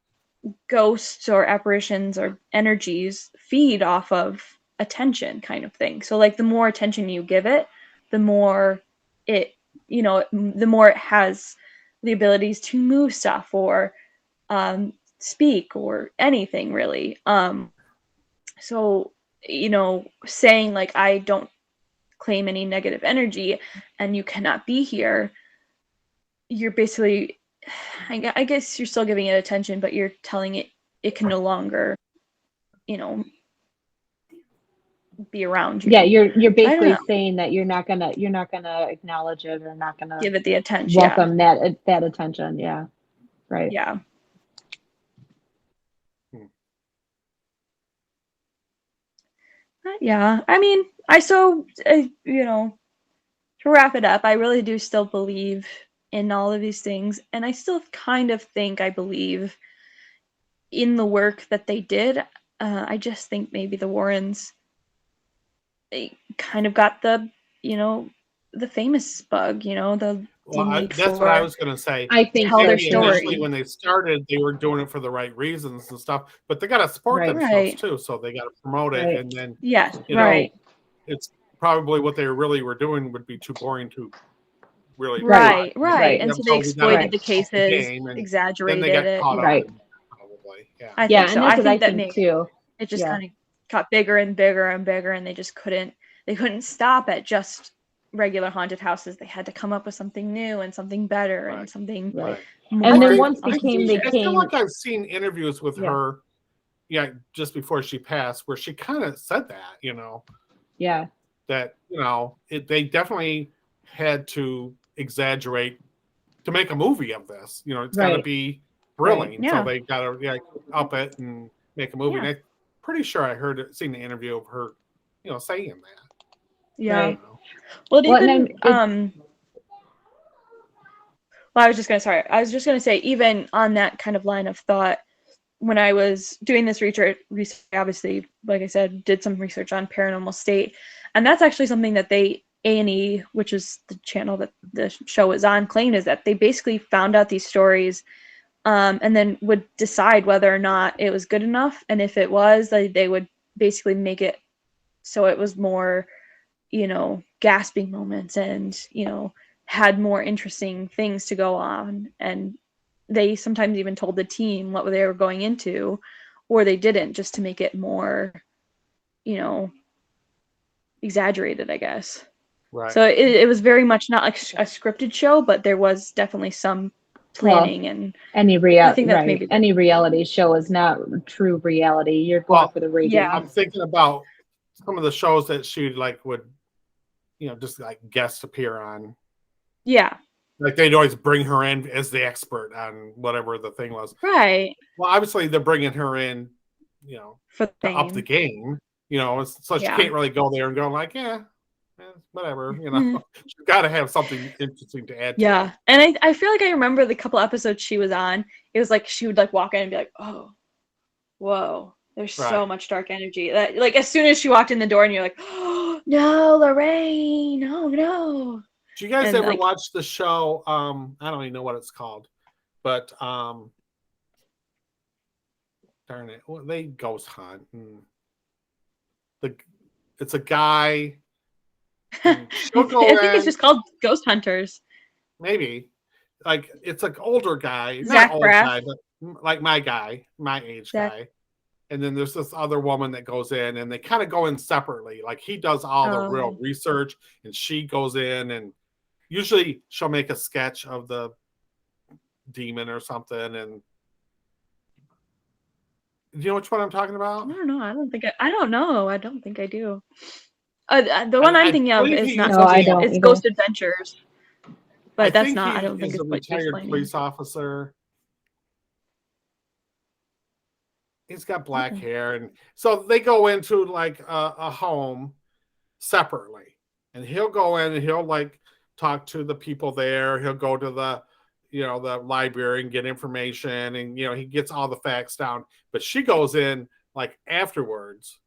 ghosts or apparitions or energies feed off of attention kind of thing. So like the more attention you give it, the more it, the more it has the abilities to move stuff or speak or anything really. So saying like I don't claim any negative energy and you cannot be here, you're basically, I guess you're still giving it attention, but you're telling it can no longer be around you. Yeah, you're basically saying that you're not gonna acknowledge it, or not gonna give it the attention, welcome that attention. Yeah, right. Yeah. Yeah, I mean, to wrap it up, I really do still believe in all of these things, and I still kind of think I believe in the work that they did. I just think maybe the Warrens, they kind of got the famous bug, that's what I was going to say. I think tell their story. Initially, when they started, they were doing it for the right reasons and stuff, but they got to support themselves too, so they got to promote it, and then it's probably what they really were doing would be too boring to really right. And so they exploited the cases, exaggerated then they got it, caught up, probably. Probably, yeah. I Yeah, think so. and that's I what I think that think too. it just Yeah. kind of got bigger and bigger and bigger, and they just couldn't stop at just regular haunted houses. They had to come up with something new and something better Right. and something Right. more. And then think- once they I feel came. like I've seen interviews with Yeah. her, just before she passed, where she kind of said that, Yeah. that they definitely had to exaggerate to make a movie of this. It's got to Right. be thrilling, Right. so Yeah. they got to up it and make a movie. Yeah. And I'm pretty sure I seen the interview of her, saying that. Yeah. Right. Well, Well, even and then well, I was just gonna say, even on that kind of line of thought, when I was doing this research, obviously, like I said, did some research on Paranormal State, and that's actually something that A&E, which is the channel that the show is on, claimed is that they basically found out these stories, and then would decide whether or not it was good enough, and if it was, they would basically make it so it was more, gasping moments and, had more interesting things to go on. And they sometimes even told the team what they were going into, or they didn't, just to make it more, exaggerated, I guess. Right. So it was very much not like a scripted show, but there was definitely some planning. And any I think that's maybe any reality show is not true reality. You're going for the ratings. yeah. I'm thinking about some of the shows that she would, just guest appear on. Yeah. Like they'd always bring her in as the expert on whatever the thing was. Right. Well, obviously they're bringing her in, For to up the game, so she Yeah. can't really go there and go whatever, She's got to have something interesting to add. Yeah. To it. And I feel like I remember the couple episodes she was on, it was like she would walk in and be like, oh, whoa, there's so Right. much dark energy. That as soon as she walked in the door and you're like, oh no, Lorraine, no. Do you guys And, ever watch the show? I don't even know what it's called, but darn it, they ghost hunt. It's a guy. I think it's just called Ghost Hunters. Maybe it's older guy, Zach not old Braff. guy, but like my age Zach. guy. And then there's this other woman that goes in, and they kind of go in separately. Like he does all the real research, and she goes in, and usually she'll make a sketch of the demon or something. And do you know which one I'm talking about? I don't know. I don't know. I don't think I do. The one I'm thinking of is not. No, I don't It's either. Ghost Adventures. But that's think not. I he don't think is it's a what you're retired explaining. police officer. He's got black hair, and so they go into a home separately, and he'll go in and he'll talk to the people there. He'll go to the the library and get information, and he gets all the facts down. But she goes in afterwards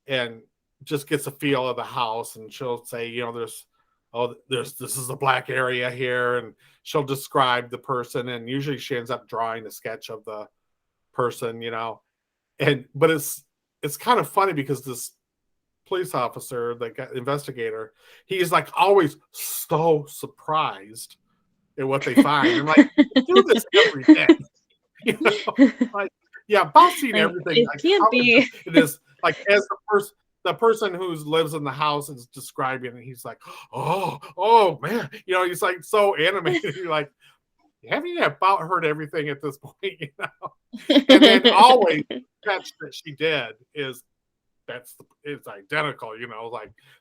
and just gets a feel of the house, and she'll say, this is a black area here, and she'll describe the person, and usually she ends up drawing a sketch of the person, but it's kind of funny because this police officer, the investigator, he's always so surprised at what they find. And do this every day. Bossing everything. It can't be. It is as the person who lives in the house is describing it, he's like, oh man, he's so animated. You're like, haven't you about heard everything at this point? And then always catch that she did is it's identical.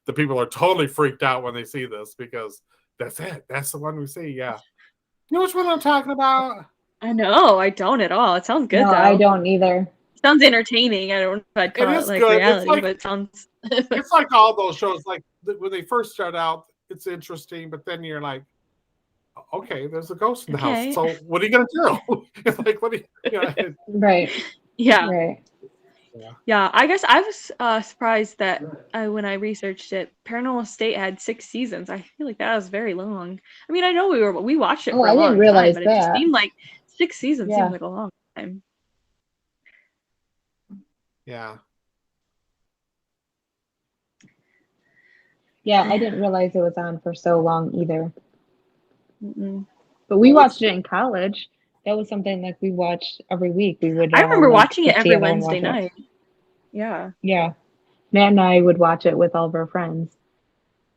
The people are totally freaked out when they see this because that's it. That's the one we see. Yeah. You know which one I'm talking about? I know. I don't at all. It sounds good No, though. I don't either. It sounds entertaining. I don't know if I'd call it good. reality, but it sounds. It's like all those shows. When they first start out, it's interesting, but then you're like, okay, there's a ghost in the house. So what are you gonna do? It's what are you? Right. Yeah. Right. Yeah. I guess I was surprised that when I researched it, Paranormal State had 6 seasons. I feel like that was very long. I mean, I know we watched it for a I long didn't realize time, but it just that. seemed like 6 seasons Yeah. seemed like a long time. Yeah. Yeah, I didn't realize it was on for so long either. Mm-mm. But we watched it in college. That was something like we watched every week. We would I remember like watching it get every together and Wednesday watch it. night. Yeah. Yeah, Matt and I would watch it with all of our friends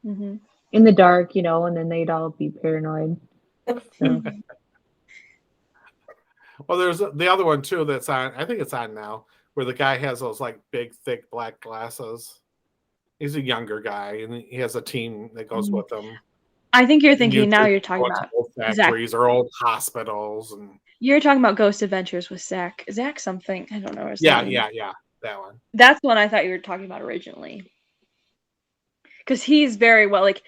Hmm. in the dark, and then they'd all be paranoid. So Well, there's the other one too that's on. I think it's on now, where the guy has those like big, thick black glasses. He's a younger guy, and he has a team that goes with him. I think you're And thinking now. usually You're talking go into about old Zach. factories or old hospitals, and You're talking about Ghost Adventures with Zach. Zach something. I don't know his yeah, name. that one. That's the one I thought you were talking about originally. Because he's very well, like,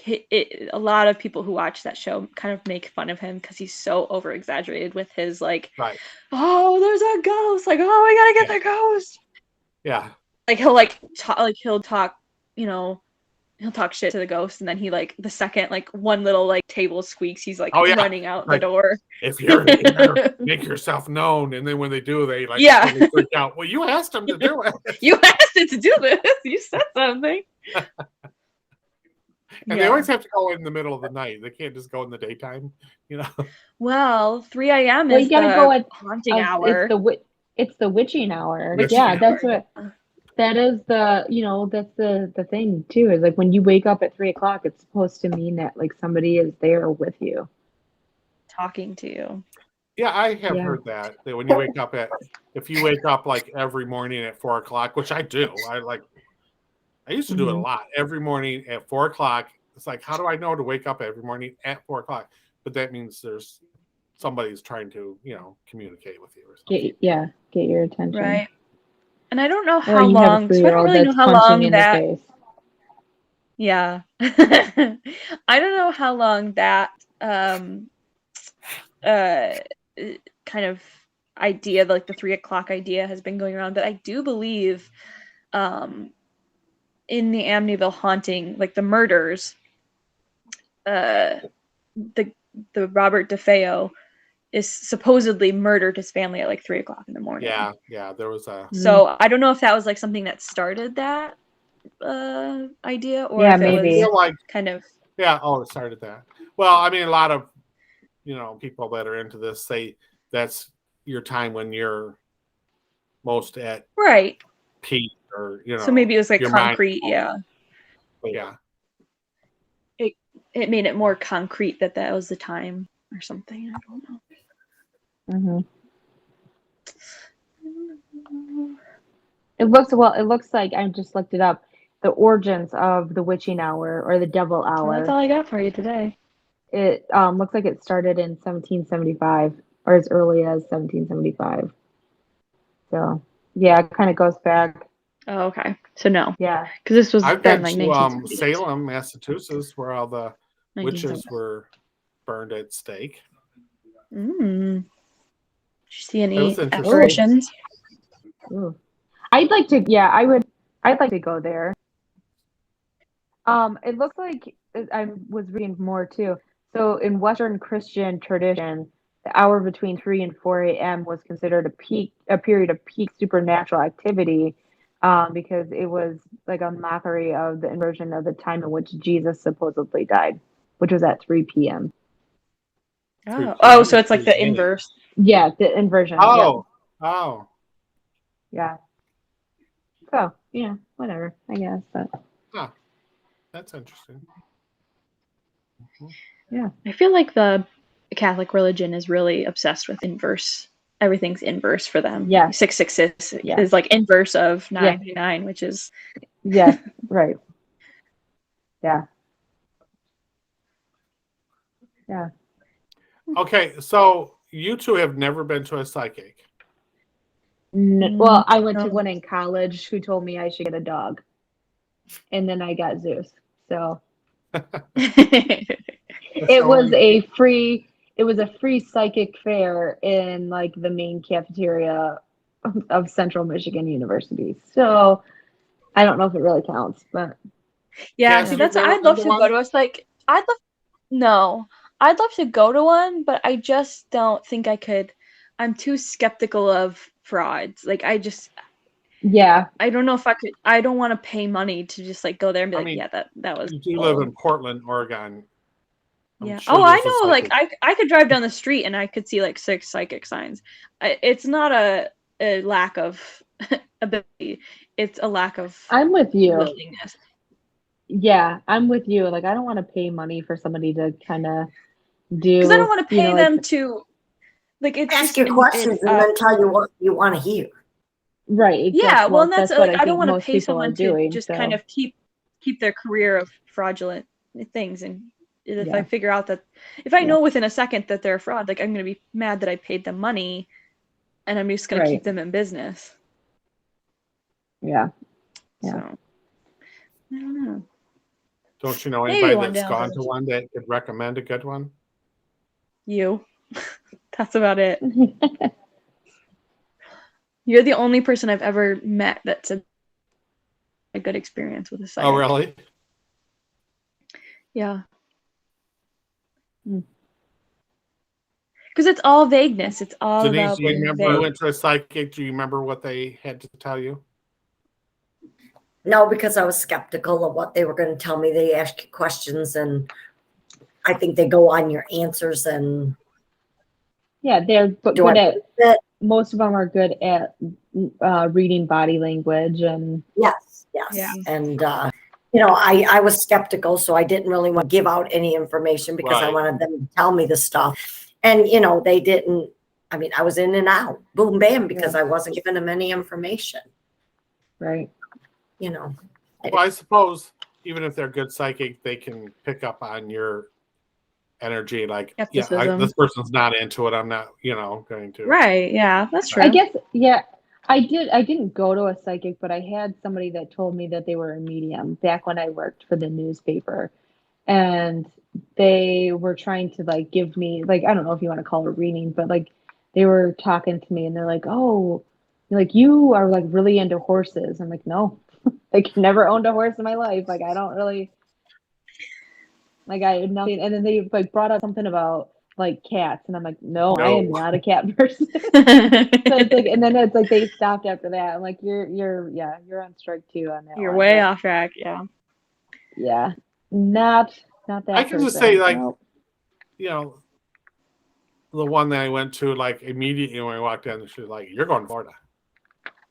a lot of people who watch that show kind of make fun of him because he's so over exaggerated with his like, Right. oh, there's a ghost, like, oh, we gotta get the ghost. Yeah. Like he'll talk, he'll talk shit to the ghost, and then he like the second like one little like table squeaks, he's like running out the door. If you're here, make yourself known, and then when they do, they like Yeah. totally freak out. Well, you asked him to do it. You asked it to do this. You said something. And they always have to go in the middle of the night. They can't just go in the daytime, Well, 3 a.m. well, is you gotta the go at haunting hour. It's the witching hour. Witching Yeah, hour. that's what. That is that's the thing too. Is like when you wake up at 3 o'clock, it's supposed to mean that like somebody is there with you, talking to you. Yeah, I have heard that when you wake up if you wake up like every morning at 4 o'clock, which I do. I used to do it a lot every morning at 4 o'clock. It's like, how do I know to wake up every morning at 4 o'clock? But that means there's somebody's trying to, communicate with you or something. Get your attention. Right. And I don't know Or how you long. have a So I don't 3-year-old really know that's how punching long in that. the face. Yeah. I don't know how long that kind of idea, like the 3 o'clock idea, has been going around, but I do believe in the Amityville haunting, like the murders, the Robert DeFeo is supposedly murdered his family at like 3 o'clock in the morning. Yeah, there was a. So I don't know if that was like something that started that idea, or if maybe. it was like kind of. Yeah. Oh, it started that. Well, I mean, a lot of people that are into this say that's your time when you're most at peak, or So maybe it was like your concrete. mind. Yeah. It made it more concrete that was the time or something. I don't know. It looks like I just looked it up. The origins of the witching hour or the devil hour. Well, that's all I got for you today. It looks like it started in 1775 or as early as 1775. So yeah, it kind of goes back. Oh, okay. So no. Yeah. Because this was I've then been like to Salem, Massachusetts, where all the witches were burned at stake. Did you see any That was apparitions? I'd like to. Yeah, I'd like to go there. It looks like I was reading more too. So in Western Christian tradition, the hour between 3 and 4 a.m. was considered a period of peak supernatural activity, because it was like a mockery of the inversion of the time in which Jesus supposedly died, which was at 3 p.m. Oh, so it's like the inverse. Yeah, the inversion. Oh. Yeah. So, yeah, whatever, I guess. But that's interesting. Yeah. I feel like the Catholic religion is really obsessed with inverse. Everything's inverse for them. Yeah. 666 is like inverse of 999, which is. Yeah, right. Yeah. Yeah. Okay, so you two have never been to a psychic. Well, I went to one in college who told me I should get a dog, and then I got Zeus. So it was a free psychic fair in like the main cafeteria of Central Michigan University. So I don't know if it really counts, but yeah, see, that's I'd love to go to us. Like I'd love to go to one, but I just don't think I could. I'm too skeptical of frauds. Like I don't know if I could. I don't want to pay money to just like go there and be that was. You do live in Portland, Oregon. Yeah. sure Oh, I there's a know. Like psychic. I could drive down the street and I could see like 6 psychic signs. It's not a lack of ability. It's a lack of I'm with you. willingness. Yeah, I'm with you. Like, I don't want to pay money for somebody to kind of Because I don't do, want to you pay know, like, them to like it's Ask just your questions and then tell you what you want to hear. right, yeah, exactly. well, Well, and that's that's what like I I don't think want to most pay people are someone to doing. just So, kind of keep their career of fraudulent things. And if yeah, I figure out that if I yeah, know within a second that they're a fraud, like I'm gonna be mad that I paid them money and I'm just gonna right. keep them in business. Yeah, yeah. So I don't know. Don't you know Maybe anybody one that's day I'll gone go to one that could recommend a good one? you. That's about it. You're the only person I've ever met that said a good experience with a psychic. Oh, really? Yeah. Hmm. Because it's all vagueness. It's all Denise, about do you being remember you vague. went to a psychic? Do you remember what they had to tell you? No, because I was skeptical of what they were going to tell me. They ask you questions, and I think they go on your answers. And Yeah, they're do I good at, believe it? most of them are good at reading body language and, Yes, yes. Yeah. And you know, I was skeptical, so I didn't really want to give out any information because I Right. wanted them to tell me the stuff. And you know, they didn't. I mean, I was in and out, boom, bam, because I wasn't giving them any information. right. You know, Well, I suppose even if they're good psychic, they can pick up on your energy. Like, yeah, Skepticism. this person's not into it. I'm not, going to. Right. Yeah, that's true. I guess, yeah, I didn't go to a psychic, but I had somebody that told me that they were a medium back when I worked for the newspaper. And they were trying to like give me, like, I don't know if you want to call it a reading, but like they were talking to me and they're like, oh, like you are like really into horses. I'm like, no, like never owned a horse in my life. Like I don't really, like I know. And then they like brought up something about like cats, and I'm like, no, I am No. not a cat person. So it's like, and then it's like they stopped after that. I'm like, you're on strike two on that. You're one. way But, off track. Yeah. yeah, not that. I can just person. say, like, Nope. The one that I went to, like, immediately when I walked in, she was like, "You're going to Florida."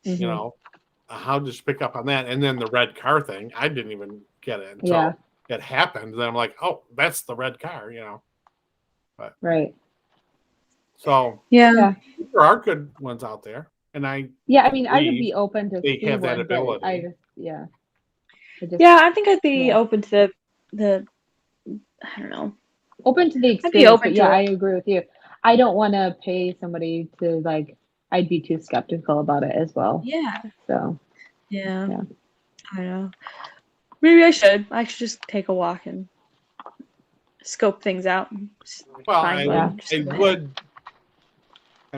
Mhm. How did you pick up on that? And then the red car thing, I didn't even get it until Yeah. it happened. Then I'm like, "Oh, that's the red car," But Right. so Yeah. there are good ones out there, and I mean, I would believe be open to they see have that one, but ability. I just, Yeah, I think I'd be Yeah. open to the I don't know. open to the I'd be experience. open But yeah, to I it. agree with you. I don't want to pay somebody to like. I'd be too skeptical about it as well. Yeah. So Yeah. Yeah. I don't know. Maybe I should. I should just take a walk and scope things out. And Well, find I one.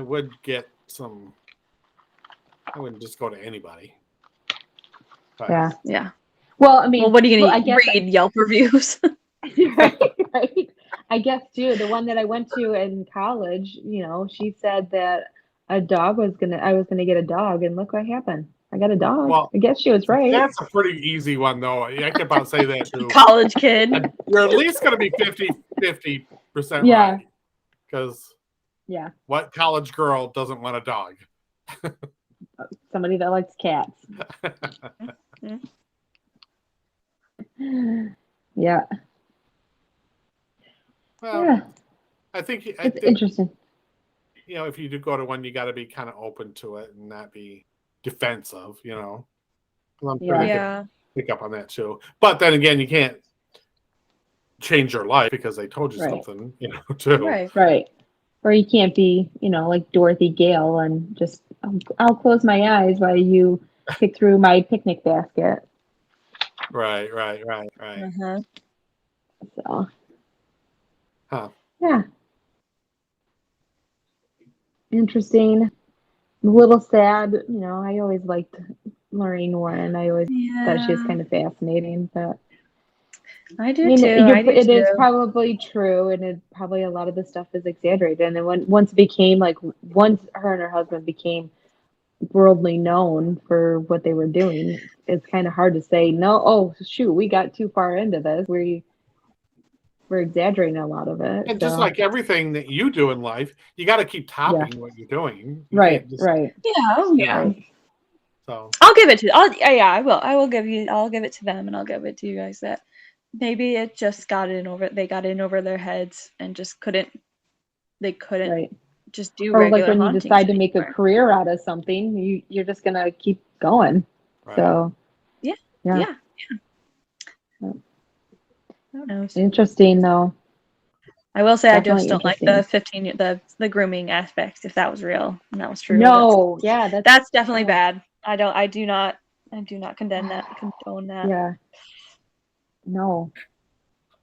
would get some. I wouldn't just go to anybody. But yeah. Yeah. Well, I mean, Well, what are you well, gonna I guess read Yelp reviews? right. I guess too. The one that I went to in college, she said that I was gonna get a dog, and look what happened. I got a dog. Well, I guess she was right. That's a pretty easy one, though. I could about say that too. College kid. You're at least going to be 50% Yeah. right. Because Yeah. what college girl doesn't want a dog? Somebody that likes cats. Yeah. Well, Yeah. I think It's interesting. if you do go to one, you got to be kind of open to it and not be defensive. 'Cause I'm sure they Yeah. could pick up on that too. But then again, you can't change your life because they told you Right. something, too. Right. Right. Or you can't be, like Dorothy Gale and just, I'll close my eyes while you pick through my picnic basket. Right. Uh-huh. So, Huh. yeah. Interesting. A little sad. I always liked Lorraine Warren. I always thought she was kind of fascinating, but I do too. I do it is too. probably true, and it probably a lot of the stuff is exaggerated. And then once her and her husband became worldly known for what they were doing, it's kind of hard to say no. Oh shoot, we got too far into this. we're exaggerating a lot of it. And so. just like everything that you do in life, you got to keep topping what you're doing. You Right, can't just, right. Yeah, oh, yeah. Right. So I'll give it to. I will. I will give you. I'll give it to them, and I'll give it to you guys. That maybe it just got in over. They got in over their heads and just couldn't. They couldn't Right. just do Or like regular when you hauntings decide to make a anymore. career out of something, you're just gonna keep going. right. So Yeah. yeah. Yeah. Who knows? Interesting though. I will say I Definitely just don't like interesting. the grooming aspect. If that was real and that was true, No, yeah, that's definitely yeah. bad. I do not condone that. Yeah. No.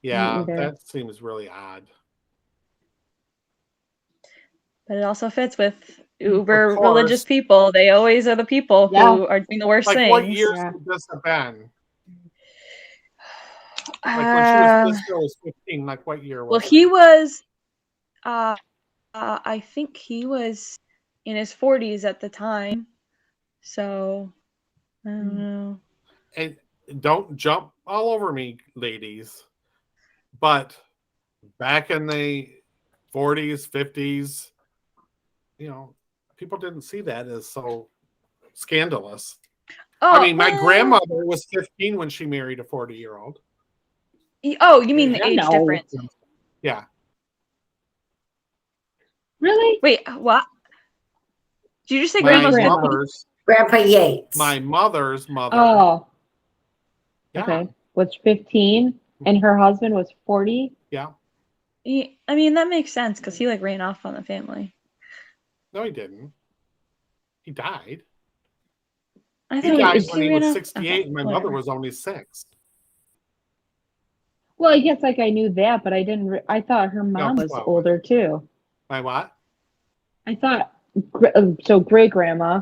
Yeah, either. that seems really odd. But it also fits with Of uber religious course. people. They always are the people Yeah. who are doing the worst Like, things. what years Yeah. would this have been? Like when she was this girl was 15. Like, what year was well, that? he was. I think he was in his 40s at the time. So I don't know. And don't jump all over me, ladies. But back in the 40s, 50s, people didn't see that as so scandalous. I mean, my grandmother was 15 when she married a 40-year-old. Oh, you mean the age difference? Yeah. Really? Wait, what? Did you just say My grandma's mother's Grandpa Yates. my mother's mother. Oh. Yeah. Okay. Was 15 and her husband was 40? Yeah. I mean, that makes sense because he like ran off on the family. No, he didn't. He died. I He thought died when he ran was off. 68 and my mother was only 6. Well, I guess like I knew that, but I didn't. I thought her mom was 12. older too. My what? I thought so. Great grandma.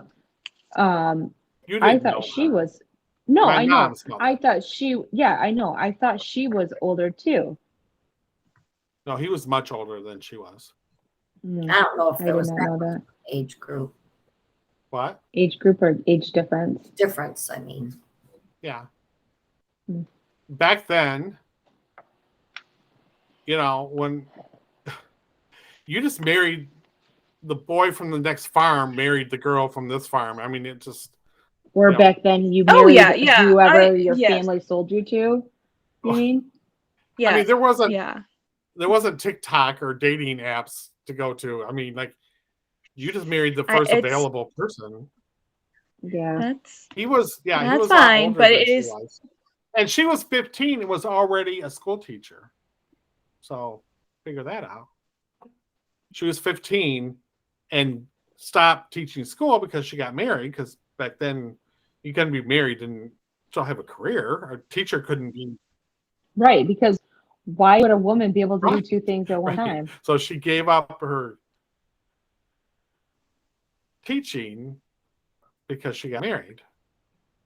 You I didn't thought know she her. was. No, My I know. mom's mother. I thought she. Yeah, I know. I thought she was older too. No, he was much older than she was. Mm, I don't know if I there did was not that know much that. age group Age group or age difference? difference. I mean, Yeah. Hmm. Back then, when you just married the boy from the next farm, married the girl from this farm. I mean, it just. Or back then you Oh, married yeah. whoever your Yes. family sold you to. You mean? Yeah. I mean, there wasn't. Yeah. There wasn't TikTok or dating apps to go to. I mean, like, you just married the first available person. Yeah. He was. Yeah, he That's was a lot fine, older but than it she is. was. And she was 15 and was already a school teacher. So figure that out. She was 15 and stopped teaching school because she got married. Because back then, you couldn't be married and still have a career. A teacher couldn't be. Right, because why would a woman be able to do two things at one Right. time? So she gave up her teaching because she got married.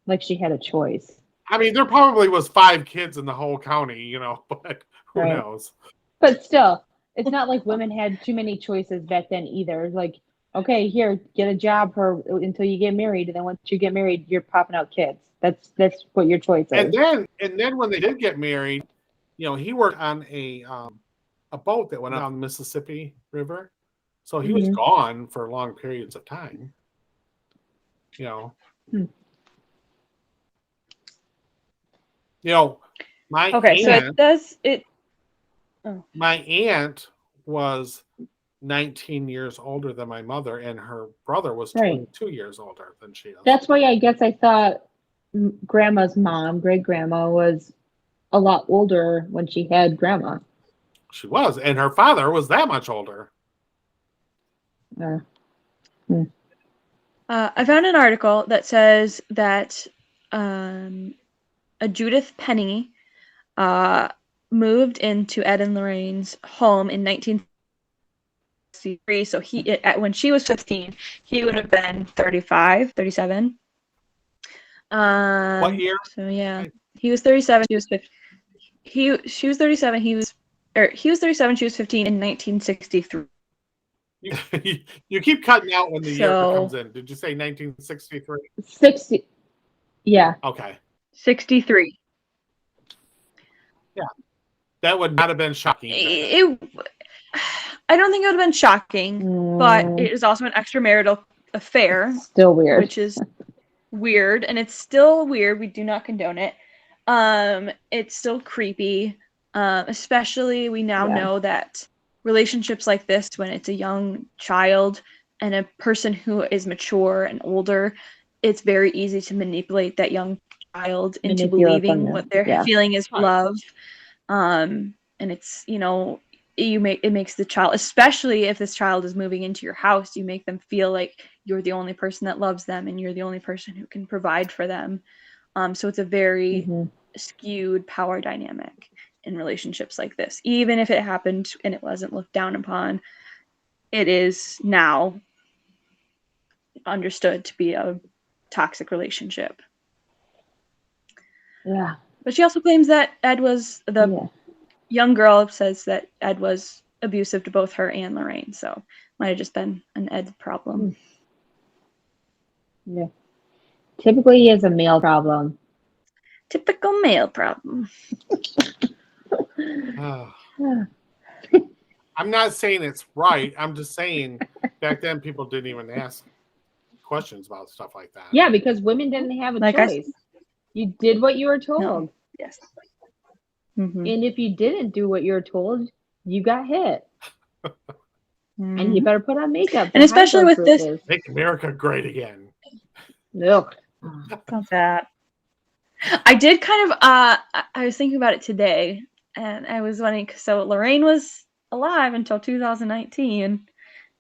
Like she had a choice. I mean, there probably was 5 kids in the whole county, but who knows? But still, it's not like women had too many choices back then either. Like, okay, here, get a job until you get married, and then once you get married, you're popping out kids. That's what your choice is. And then when they did get married, he worked on a boat that went down the Mississippi River, so he was gone for long periods of time. My Okay, so it does it. Oh. My aunt was 19 years older than my mother, and her brother was 22 years older than she is. That's why I guess I thought grandma's mom, great grandma, was a lot older when she had grandma. She was, and her father was that much older. I found an article that says that a Judith Penny moved into Ed and Lorraine's home in 1963. So when she was 15, he would have been 35, 37. What year? So yeah, he was 37. She was 15. She was 37. He was 37. She was 15 in 1963. You keep cutting out when the year comes in. Did you say 1963? 60. Yeah. Okay. 63. Yeah. That would not have been shocking. I don't think it would have been shocking, but it is also an extramarital affair. Still weird. Which is weird, and it's still weird. We do not condone it. It's still creepy, especially we now know that relationships like this, when it's a young child and a person who is mature and older, it's very easy to manipulate that young child into believing what they're feeling is love. And it's, it makes the child, especially if this child is moving into your house, you make them feel like you're the only person that loves them and you're the only person who can provide for them. So it's a very skewed power dynamic in relationships like this. Even if it happened and it wasn't looked down upon, it is now understood to be a toxic relationship. Yeah. But she also claims that Ed was young girl says that Ed was abusive to both her and Lorraine, so might have just been an Ed problem. Yeah. Typically, he has a male problem. Typical male problem. I'm not saying it's right. I'm just saying back then people didn't even ask questions about stuff like that. Yeah, because women didn't have a choice. You did what you were told. No. Yes. And if you didn't do what you were told, you got hit. And you better put on makeup. And especially with this. Make America great again. Look. Not that. I did kind of, I was thinking about it today, and I was wondering, so Lorraine was alive until 2019.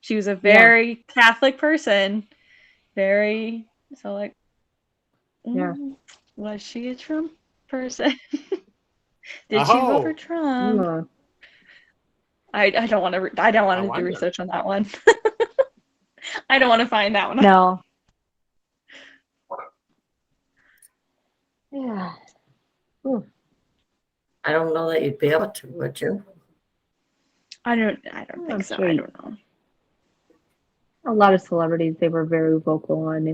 She was a very Catholic person. Was she a Trump person? Did she vote for Trump? I don't want to. I don't want to do research on that one. I don't want to find that one. No. Yeah. Ooh. I don't know that you'd be able to, would you? I don't think so. I don't know. A lot of celebrities, they were very vocal on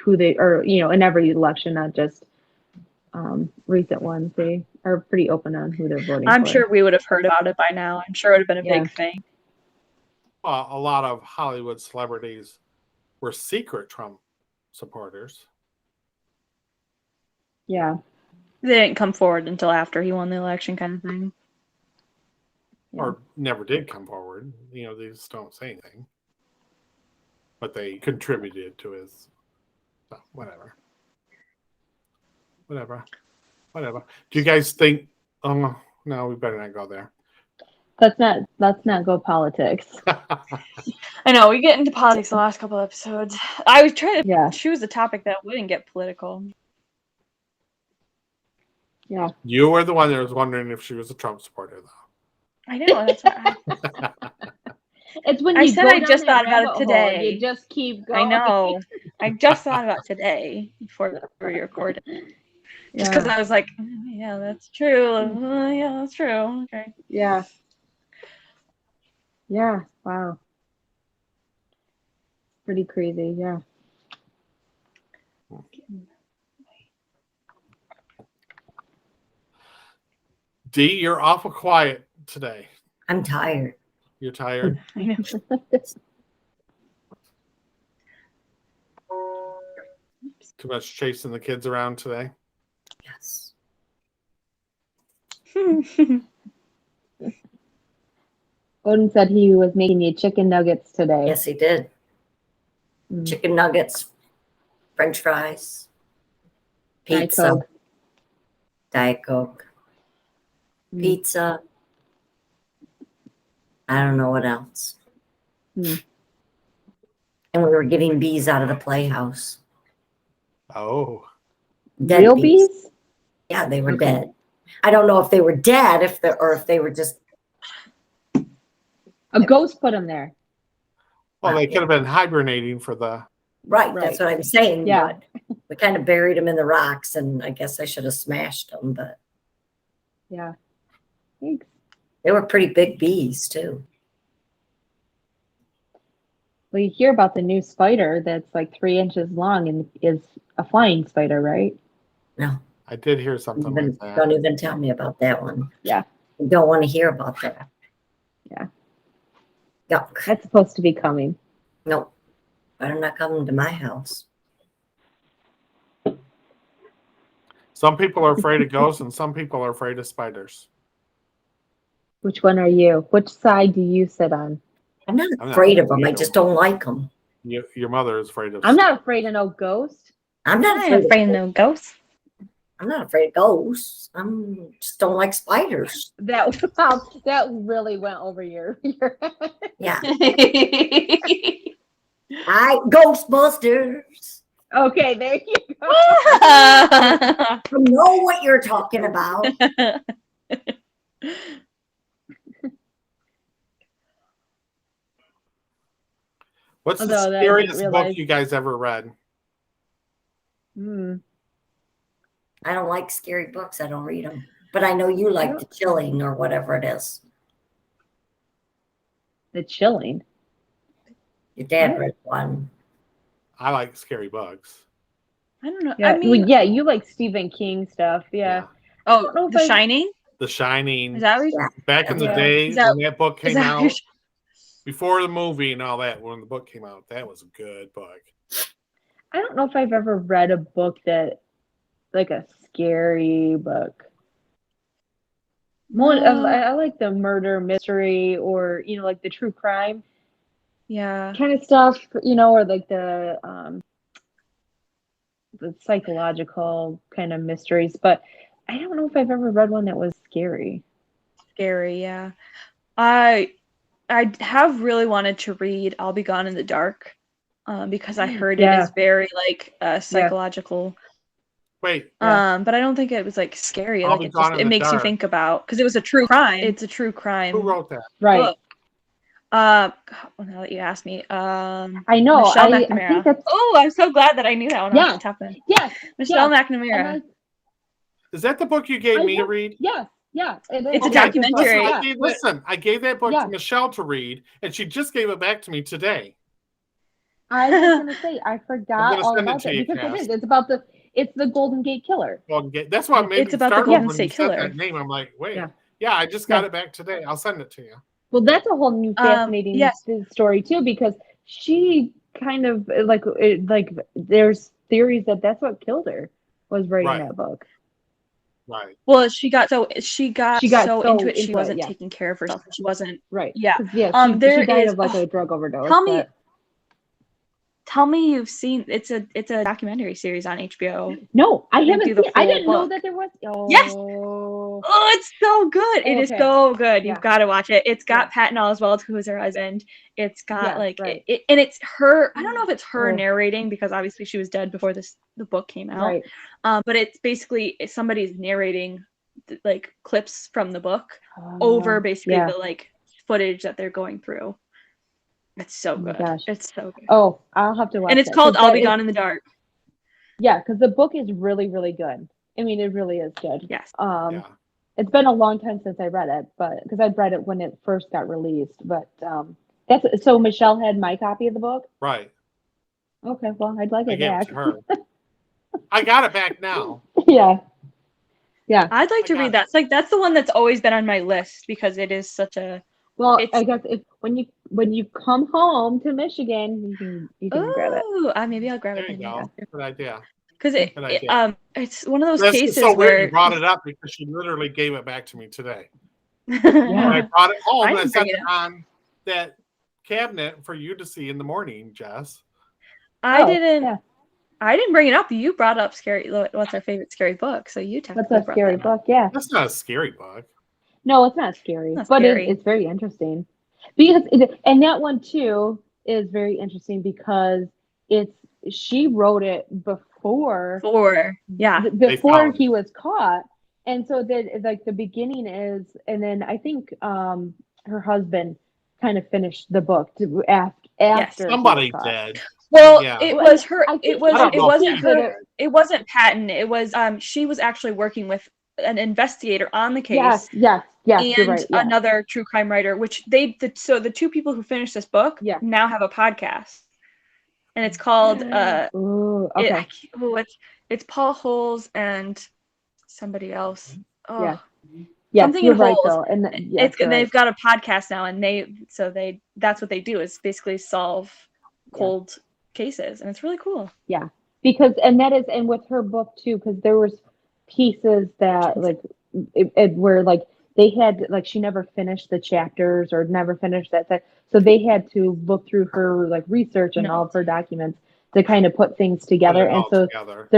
who they are, in every election, not just recent ones. They are pretty open on who they're voting for. I'm sure we would have heard about it by now. I'm sure it would have been a big thing. Well, a lot of Hollywood celebrities were secret Trump supporters. Yeah. They didn't come forward until after he won the election, kind of thing. Or never did come forward. They just don't say anything. But they contributed to his whatever. Do you guys think no, we better not go there. Let's not go politics. I know we get into politics the last couple of episodes. I was trying to choose a topic that wouldn't get political. Yeah. You were the one that was wondering if she was a Trump supporter, though. I know. That's what it's when I you said. I just thought about it today. You just keep going. I know. I just thought about today before we recorded. Just because I was like, yeah, that's true. Yeah, that's true. Okay. Yeah. Yeah. Wow. Pretty crazy. Yeah. Dee, you're awful quiet today. I'm tired. You're tired? I know. Too much chasing the kids around today? Yes. Odin said he was making you chicken nuggets today. Yes, he did. Chicken nuggets, French fries, pizza, Diet Coke, pizza. I don't know what else. And we were getting bees out of the playhouse. Oh. Dead Real bees? Yeah, they were dead. I don't know if they were dead, or if they were just. A ghost put them there. Well, they could have been hibernating for the. Right, that's what I'm saying. Yeah. But we kind of buried them in the rocks, and I guess I should have smashed them, but. Yeah. Thanks. They were pretty big bees, too. Well, you hear about the new spider that's like 3 inches long and is a flying spider, right? No. I did hear something like that. Don't even tell me about that one. Yeah. You don't want to hear about that. Yeah. Yuck. That's supposed to be coming. Nope. Better not come to my house. Some people are afraid of ghosts, and some people are afraid of spiders. Which one are you? Which side do you sit on? I'm not I'm not afraid of them. I afraid of just them. don't like them. Your mother is afraid of. I'm not afraid of no ghost. I'm not I'm afraid. afraid of no ghosts. I'm not afraid of ghosts. Just don't like spiders. That really went over your Yeah. Ghostbusters. Okay, there you go. I know what you're talking about. What's the Although I didn't scariest book realize- you guys ever read? I don't like scary books. I don't read them. But I know you like The Chilling or whatever it is. The Chilling. Your dad read one. I like scary books. I don't know. Yeah, I mean, yeah, you like Stephen King stuff. Yeah. oh, know if The I- Shining. The Shining. Is that what? Yeah. Back in the Yeah. day Is that- when that book Is came that what out, before the movie and all that, when the book came out, that was a good book. I don't know if I've ever read a book that, like a scary book. More, I like the murder mystery or, like the true crime Yeah. kind of stuff, or like the psychological kind of mysteries. But I don't know if I've ever read one that was scary. Scary. Yeah. I have really wanted to read I'll Be Gone in the Dark, because I heard it is very like psychological. Wait, But I don't think it was like scary. I'll Like Be it Gone just in it the makes you Dark. think about, because it was a true crime. It's a true crime. who wrote that? Right. book. Well, now that you asked me, I know. Michelle I McNamara. think that's Oh, I'm so glad that I knew that one off Yeah. the top of it. yes. Michelle And McNamara. Is that the book you gave I me to know. read? Yes. Yeah. It is. It's a Okay, documentary. Listen, I gave that book Yeah. to Michelle to read, and she just gave it back to me today. I was gonna say I forgot gonna all send it about to that you, because Cass. it's the Golden Gate Killer. That's what made It's me about the startled Golden when State you said Killer. that name. I'm like, wait, Yeah. yeah, I just got it back today. I'll send it to you. Well, that's a whole new fascinating yes. story too, because she kind of like there's theories that that's what killed her, was writing Right. that book. Right. Well, she got so into it. She into it, wasn't yeah. taking care of herself. She wasn't. Right. Yeah. 'Cause, yeah. She There died is. of like a drug overdose. Tell me you've seen. It's a documentary series on HBO. No, I They haven't do the seen. I full didn't know book. that there was. Oh. Yes! Oh, it's so good. It is Okay. so good. You've Yeah. got to watch it. It's got Yeah. Patton Oswalt, who is her husband. It's got Yeah, right. and it's her. I don't know if it's her Oh. narrating, because obviously she was dead before the book came out. Right. But it's basically somebody's narrating like clips from the book over basically yeah. the like footage that they're going through. It's so Oh my good. gosh. It's so good. Oh, I'll have to watch. And it's that, called 'cause I'll that Be is- Gone in the Dark. Yeah, because the book is really, really good. I mean, it really is good. Yes. Yeah. It's been a long time since I read it, but because I'd read it when it first got released. But that's so Michelle had my copy of the book. Right. Okay, well, I'd like I it gave back. it to her. I got it back now. Yeah. I'd like to got read it. that. It's like that's the one that's always been on my list, because it is such a. Well, It's- I guess when you come home to Michigan, you can grab it. Oh, maybe I'll grab There it you then. go. Good idea. Because Good idea. it's one of those That's cases so weird where you brought it up, because she literally gave it back to me today. Yeah. When I brought it home, I I didn't set bring it it up. on that cabinet for you to see in the morning, Jess. I Oh, didn't. yeah. I didn't bring it up. You brought up scary. What's our favorite scary book? So you technically What's a brought scary that up. book? Yeah. That's not a scary book. No, it's not scary, Not but scary. it's very interesting. Because and that one too is very interesting because she wrote it before Yeah. before found he was caught, and so that like the beginning is, and then I think her husband kind of finished the book after he Somebody was caught. did. Well, Yeah. it was her. I think It was. I don't It know if wasn't she her. did. It wasn't Patton. It was. She was actually working with an investigator on the case. Yes, And you're right. Yeah. another true crime writer, which so the two people who finished this book now have a podcast, and it's called Ooh, okay. it's Paul Holes and somebody else. Oh, Yeah. Yes, Something you're in right Holes. though. And yes, It's they've got a podcast now, and that's what they do is basically solve cold cases, and it's really cool. Yeah, because and with her book too, because there was pieces that like it were like they had like she never finished the chapters or never finished that, so they had to look through her like research and all of her documents to kind of put things Put together. it And all so together.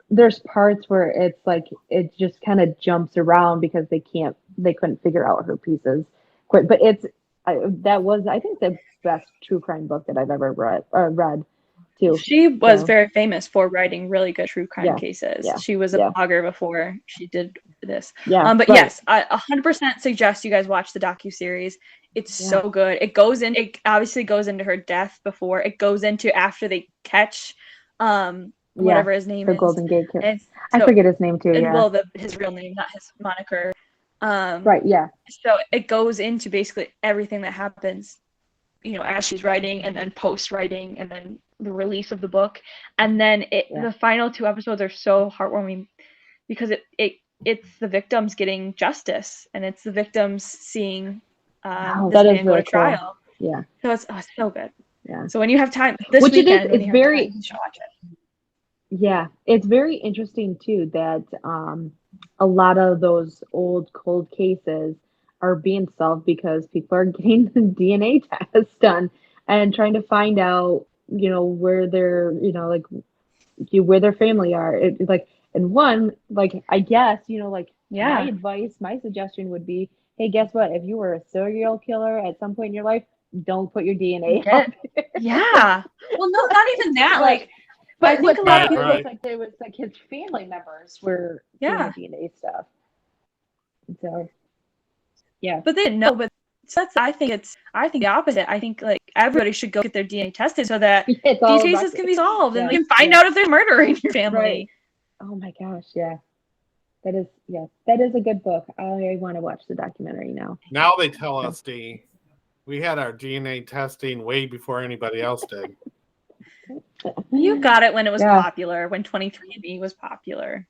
there's parts where it's like it just kind of jumps around because they couldn't figure out her pieces quick. But that was I think the best true crime book that I've ever read too. She was So, very famous for writing really good true crime yeah, cases. yeah, She was a yeah. blogger before she did this. Yeah, But right. yes, I 100% suggest you guys watch the docuseries. It's so good. It obviously goes into her death before. It goes into after they catch whatever his name her is. Golden Gate Kid. And I forget his name too. Yeah. Well, his real name, not his moniker. Right. Yeah. So it goes into basically everything that happens, as she's writing, and then post writing, and then the release of the book, and then the final 2 episodes are so heartwarming because it's the victims getting justice, and it's the victims seeing this man go to trial. Cool. Yeah. So it's so good. Yeah. So when you have time this weekend, you should watch it. Yeah, it's very interesting too that a lot of those old cold cases are being solved because people are getting the DNA tests done and trying to find out, where their, like where their family are. And one, like I guess, my advice, my suggestion would be, hey, guess what? If you were a serial killer at some point in your life, don't put your DNA out there. Yeah. Well, no, not even that. Like, but I think a lot of people it was like his family members were doing the DNA stuff. So, yeah. But they didn't know. But I think the opposite. I think like everybody should go get their DNA tested so that these cases can be solved and you can find out if there's murder in your family. Right. Oh my gosh, yeah. That is a good book. I want to watch the documentary now. Now they tell us, Dee, we had our DNA testing way before anybody else did. You got it when it was popular, when 23andMe was popular.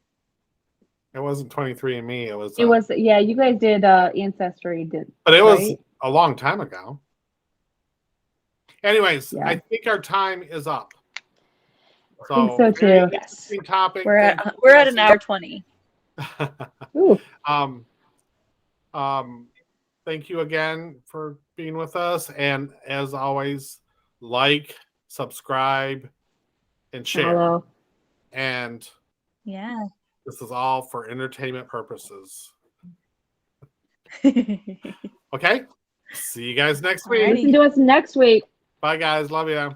It wasn't 23andMe. It was. You guys did Ancestry, but it was a long time ago. Anyways, I think our time is up. So, I think so too. Yes. Topic. We're at an hour 20. Thank you again for being with us, and as always, like, subscribe, and share. Hello. And this is all for entertainment purposes. Okay. See you guys next week. Listen to us next week. Bye, guys. Love you.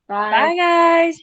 Bye. Bye, guys.